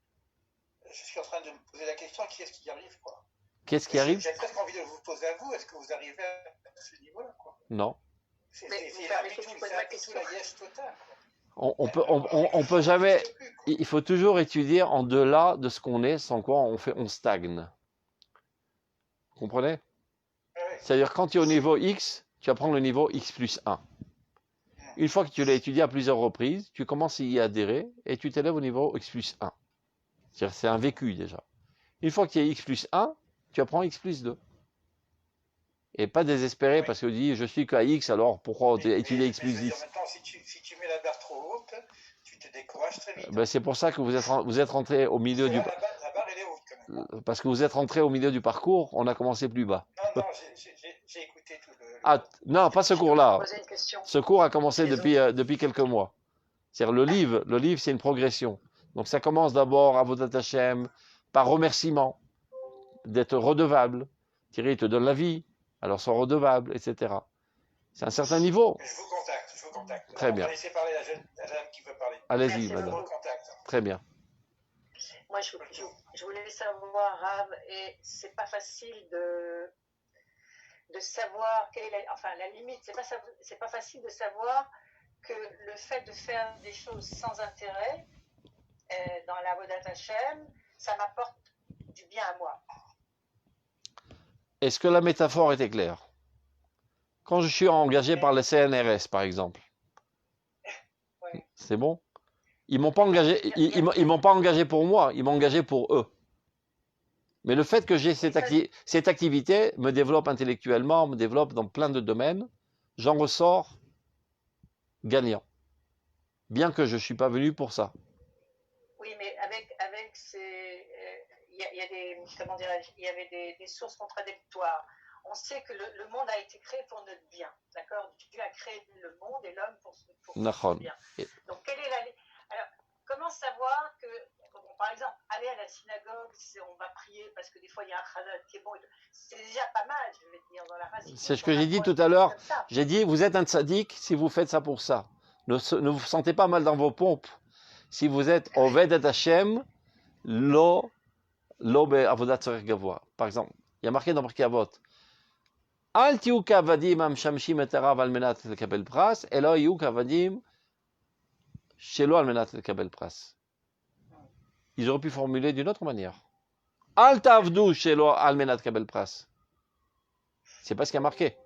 je suis en train de me poser la question, qui est-ce qui y arrive, quoi? Qu'est-ce qui arrive? J'ai presque envie de vous poser à vous, est-ce que vous arrivez à ce niveau-là, quoi? Non. C'est vous la permettez de me poser ma question? la liège totale, quoi. On peut jamais... Il faut toujours étudier en delà de ce qu'on est, sans quoi on stagne. Vous comprenez? Oui. C'est-à-dire quand tu es au niveau X, tu apprends le niveau X plus 1. Une fois que tu l'as étudié à plusieurs reprises, tu commences à y adhérer et tu t'élèves au niveau X plus 1. C'est-à-dire c'est un vécu déjà. Une fois que tu es X plus 1, tu apprends X plus 2. Et pas désespéré parce que tu dis je suis qu'à X, alors pourquoi étudier X plus 10? Maintenant, si tu mets la barre trop haute, tu te décourages très vite. Ben, c'est pour ça que vous êtes rentré au milieu du... La barre, elle est haute quand même. Parce que vous êtes rentré au milieu du parcours, on a commencé plus bas. Non, j'ai écouté tout le... Ah, non, pas ce cours-là. Poser une question. Ce cours a commencé depuis quelques mois. C'est-à-dire le livre c'est une progression. Donc ça commence d'abord à Avodat Hashem, par remerciement, d'être redevable. Thierry te donne la vie, alors sois redevable, etc. C'est un certain niveau. Je vous contacte. Très bien. On va laisser parler la jeune qui veut parler. Allez-y, Merci madame. Je vous contacte. Très bien. Moi, je voulais savoir, Rav, et c'est pas facile de savoir quelle est la limite. C'est pas facile de savoir que le fait de faire des choses sans intérêt dans la Avodat Hashem, ça m'apporte du bien à moi. Est-ce que la métaphore était claire? Quand je suis engagé par le CNRS, par exemple, Ouais. c'est bon? Ils m'ont pas engagé, ils m'ont pas engagé pour moi, ils m'ont engagé pour eux. Mais le fait que j'ai cette activité me développe intellectuellement, me développe dans plein de domaines, j'en ressors gagnant. Bien que je ne suis pas venu pour ça. Oui, mais il y a des, comment dirais-je, il y avait des sources contradictoires. On sait que le monde a été créé pour notre bien, d'accord? Dieu a créé le monde et l'homme pour notre bien. Donc, quelle est alors, comment savoir que, bon, par exemple, aller à la synagogue, on va prier parce que des fois il y a un chazal qui est bon, c'est déjà pas mal, je vais dire, dans la race. C'est ce que j'ai dit tout à l'heure. J'ai dit, vous êtes un tzaddik si vous faites ça pour ça. Ne vous sentez pas mal dans vos pompes. Si vous êtes Oved et Hashem, lo be'avodat tzarech gavoa. Par exemple, il y a marqué dans Pirkei Avot, Al tihu kavadim amshamshim et harav al menat lekabel pras, elo yihu kavadim shelo al menat lekabel pras. Ils auraient pu formuler d'une autre manière. Al tavdu shelo al menat lekabel pras. C'est pas ce qui a marqué.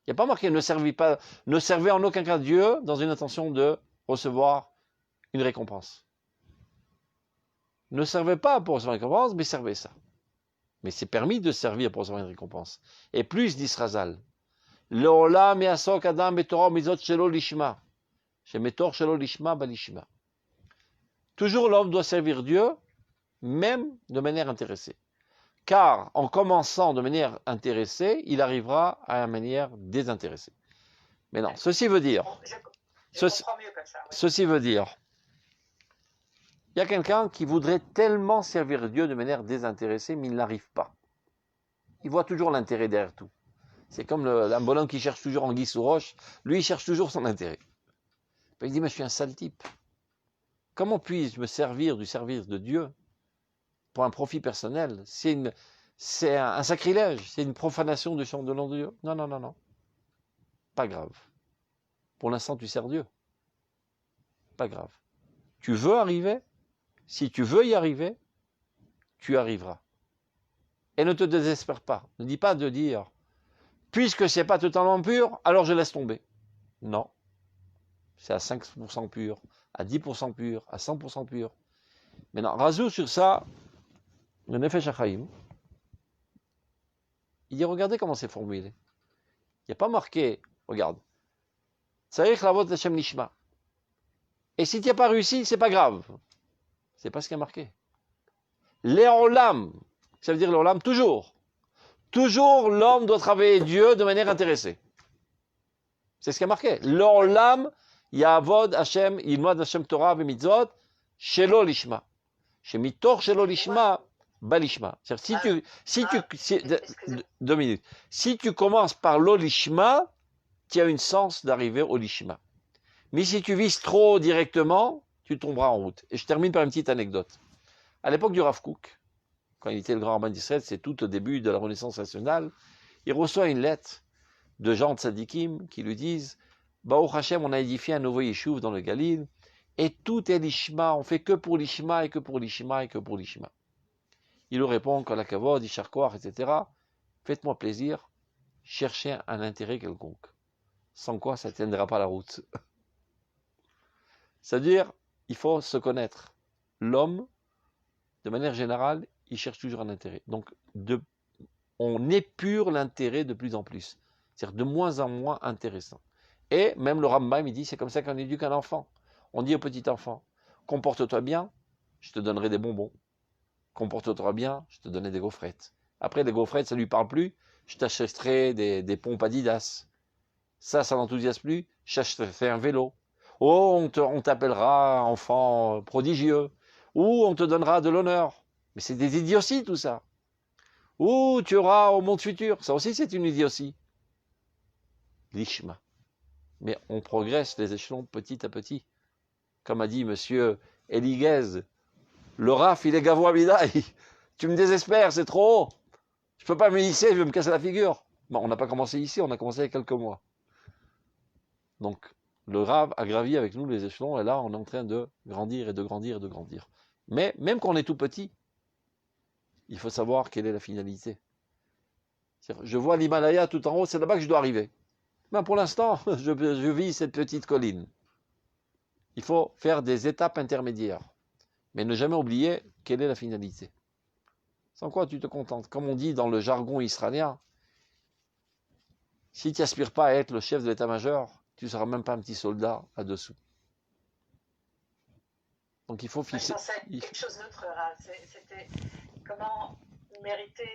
Il n'y a pas marqué ne servez en aucun cas Dieu dans une intention de recevoir une récompense. Ne servez pas pour recevoir une récompense, mais servez ça. Mais c'est permis de servir pour recevoir une récompense. Et plus, dit Srazal, Leolam yasok adam betorah mizot shelo lishma. Shemetor shelo lishma balishma. Toujours l'homme doit servir Dieu, même de manière intéressée. Car en commençant de manière intéressée, il arrivera à la manière désintéressée. Mais non, ceci veut dire, ceci veut dire, il y a quelqu'un qui voudrait tellement servir Dieu de manière désintéressée, mais il n'arrive pas. Il voit toujours l'intérêt derrière tout. C'est comme un bonhomme qui cherche toujours anguille sous roche, lui il cherche toujours son intérêt. Il dit, mais je suis un sale type. Comment puis-je me servir du service de Dieu pour un profit personnel? C'est un sacrilège, c'est une profanation du nom de Dieu. Non, non, non, non. Pas grave. Pour l'instant, tu sers Dieu. Pas grave. Tu veux arriver? Si tu veux y arriver, tu arriveras. Et ne te désespère pas. Ne dis pas de dire, puisque c'est pas totalement pur, alors je laisse tomber. Non. C'est à 5% pur, à 10% pur, à 100% pur. Maintenant, Razou sur ça, le Nefesh HaChaim, il dit, regardez comment c'est formulé. Il n'y a pas marqué, regarde, Tzarich lavot Hashem Nishma. Et si tu n'as pas réussi, c'est pas grave. C'est pas ce qui est marqué. L'Olam, ça veut dire l'Olam toujours. Toujours l'homme doit travailler Dieu de manière intéressée. C'est ce qui est marqué. L'Olam, Yavod Hashem, Yilmad Hashem Torah v'mitzvot, Shelo Lishma. Shemitor Shelo Lishma, Balishma. C'est-à-dire, deux minutes. Si tu commences par l'Olishma, tu as une chance d'arriver au Lishma. Mais si tu vises trop directement, tu tomberas en route. Et je termine par une petite anecdote. À l'époque du Rav Kook, quand il était le grand rabbin d'Israël, c'est tout au début de la Renaissance nationale, il reçoit une lettre de gens de tzadikim qui lui disent « Baruch Hashem, on a édifié un nouveau yeshuv dans le Galil, et tout est l'ishma, on fait que pour l'ishma, et que pour l'ishma, et que pour l'ishma. » Il lui répond que la kavod, isharkoar, etc. Faites-moi plaisir, cherchez un intérêt quelconque. Sans quoi ça ne tiendra pas la route. C'est-à-dire, il faut se connaître. L'homme, de manière générale, il cherche toujours un intérêt. Donc, on épure l'intérêt de plus en plus. C'est-à-dire de moins en moins intéressant. Et même le Rambam, il dit, c'est comme ça qu'on éduque un enfant. On dit au petit enfant, comporte-toi bien, je te donnerai des bonbons. Comporte-toi bien, je te donnerai des gaufrettes. Après, les gaufrettes, ça ne lui parle plus, je t'achèterai des pompes Adidas. Ça n'enthousiasme plus, je t'achèterai un vélo. Oh, on t'appellera enfant prodigieux. Ou on te donnera de l'honneur. Mais c'est des idioties tout ça. Ou tu auras au monde futur. Ça aussi c'est une idiotie. L'ishma. Mais on progresse les échelons petit à petit. Comme a dit monsieur Eliguez, le Raf il est gavois bidaï. Tu me désespères, c'est trop haut. Je peux pas me hisser, je vais me casser la figure. Bon, on n'a pas commencé ici, on a commencé il y a quelques mois. Donc, le Rav a gravi avec nous les échelons, et là, on est en train de grandir et de grandir et de grandir. Mais, même quand on est tout petit, il faut savoir quelle est la finalité. Je vois l'Himalaya tout en haut, c'est là-bas que je dois arriver. Mais pour l'instant, je vis cette petite colline. Il faut faire des étapes intermédiaires, mais ne jamais oublier quelle est la finalité. Sans quoi tu te contentes. Comme on dit dans le jargon israélien, si tu n'aspires pas à être le chef de l'état-major, tu ne seras même pas un petit soldat à dessous. Donc il faut fixer. Je pensais à quelque chose d'autre, C'était comment mériter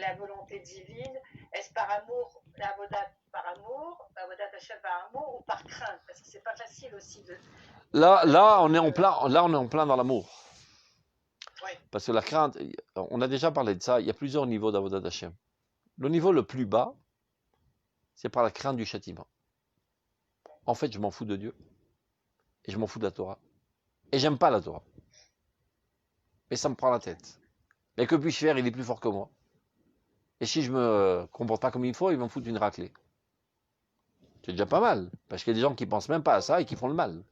la volonté divine? Est-ce par amour, la avodat par amour, la avodat Hashem par amour, ou par crainte? Parce que c'est pas facile aussi de... Là, on est en plein dans l'amour. Oui. Parce que la crainte, on a déjà parlé de ça, il y a plusieurs niveaux d'Avodat Hashem. Le niveau le plus bas, c'est par la crainte du châtiment. En fait, je m'en fous de Dieu. Et je m'en fous de la Torah. Et j'aime pas la Torah. Mais ça me prend la tête. Mais que puis-je faire? Il est plus fort que moi. Et si je me comporte pas comme il faut, il va me foutre une raclée. C'est déjà pas mal. Parce qu'il y a des gens qui pensent même pas à ça et qui font le mal.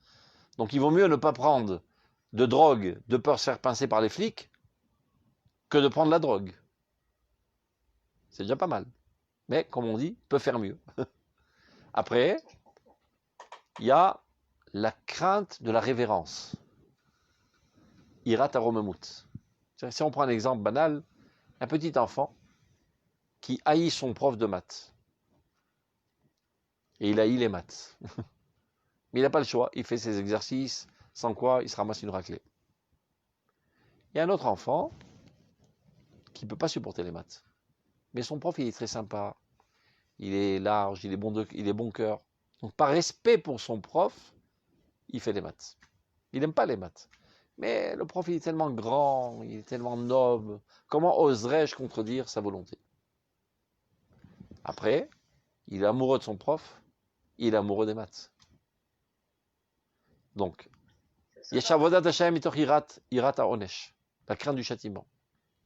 Donc il vaut mieux ne pas prendre de drogue de peur de se faire pincer par les flics que de prendre la drogue. C'est déjà pas mal. Mais, comme on dit, peut faire mieux. Après, il y a la crainte de la révérence. Irat aromemut. Si on prend un exemple banal, un petit enfant qui haït son prof de maths. Et il haït les maths. Mais il n'a pas le choix, il fait ses exercices, sans quoi il se ramasse une raclée. Il y a un autre enfant qui ne peut pas supporter les maths. Mais son prof, il est très sympa, il est large, il est bon cœur. Donc par respect pour son prof, il fait les maths. Il n'aime pas les maths. Mais le prof, il est tellement grand, il est tellement noble. Comment oserais-je contredire sa volonté? Après, il est amoureux de son prof, il est amoureux des maths. Donc, Yeshavodat Hashem mitoch irat haonesh, la crainte du châtiment.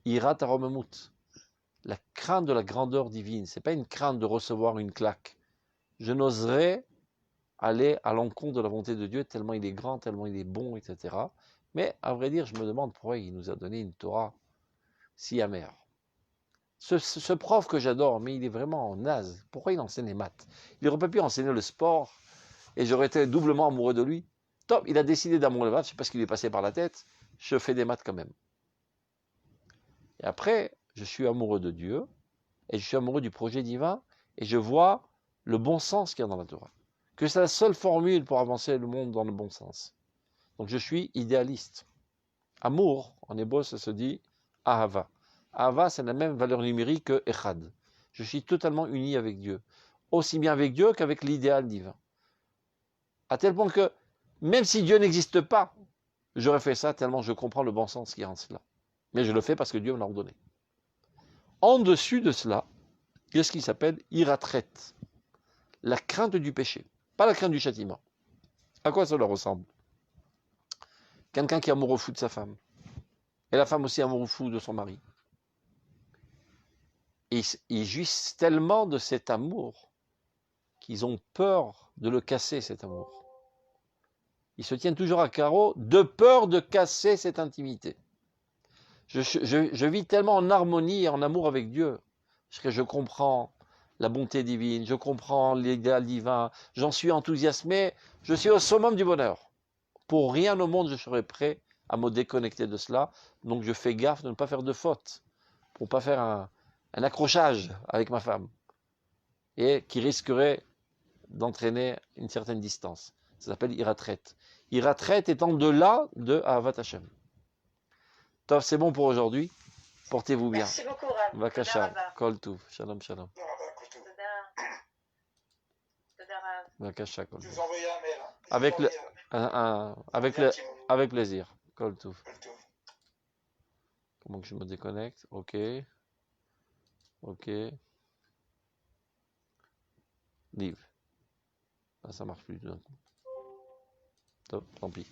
Irat haromemut, la crainte de la grandeur divine. C'est pas une crainte de recevoir une claque. Je n'oserais aller à l'encontre de la volonté de Dieu tellement il est grand, tellement il est bon, etc. Mais à vrai dire, je me demande pourquoi il nous a donné une Torah si amère. Ce prof que j'adore, mais il est vraiment naze. Pourquoi il enseigne les maths? Il aurait pas pu enseigner le sport et j'aurais été doublement amoureux de lui. Top, il a décidé d'amour les maths, je sais pas ce qui lui est passé par la tête, je fais des maths quand même. Et après, je suis amoureux de Dieu, et je suis amoureux du projet divin, et je vois le bon sens qu'il y a dans la Torah. Que c'est la seule formule pour avancer le monde dans le bon sens. Donc je suis idéaliste. Amour, en hébreu, ça se dit Ahava. Ahava, c'est la même valeur numérique que Echad. Je suis totalement uni avec Dieu. Aussi bien avec Dieu qu'avec l'idéal divin. À tel point que, même si Dieu n'existe pas, j'aurais fait ça tellement je comprends le bon sens qui est en cela. Mais je le fais parce que Dieu me l'a ordonné. En dessus de cela, qu'est-ce qui s'appelle iratret, la crainte du péché, pas la crainte du châtiment. À quoi cela ressemble? Quelqu'un qui est amoureux fou de sa femme, et la femme aussi amoureux fou de son mari. Et ils jouissent tellement de cet amour qu'ils ont peur de le casser, cet amour. Ils se tiennent toujours à carreau de peur de casser cette intimité. Je vis tellement en harmonie et en amour avec Dieu, parce que je comprends la bonté divine, je comprends l'idéal divin, j'en suis enthousiasmé, je suis au summum du bonheur. Pour rien au monde, je serais prêt à me déconnecter de cela, donc je fais gaffe de ne pas faire de faute, pour ne pas faire un accrochage avec ma femme, et qui risquerait d'entraîner une certaine distance. Ça s'appelle iratret. Iratret étant de là de Ahavat Hashem. Tov, c'est bon pour aujourd'hui. Portez-vous bien. Merci beaucoup, Rav. Vakasha, kol tuv, shalom shalom. Vakasha, kol Je tuv. vous envoie un mail. Avec plaisir. Kol tuv. Comment que je me déconnecte? Ok. Live. Ah, ça marche plus d'un coup. Top, tant pis.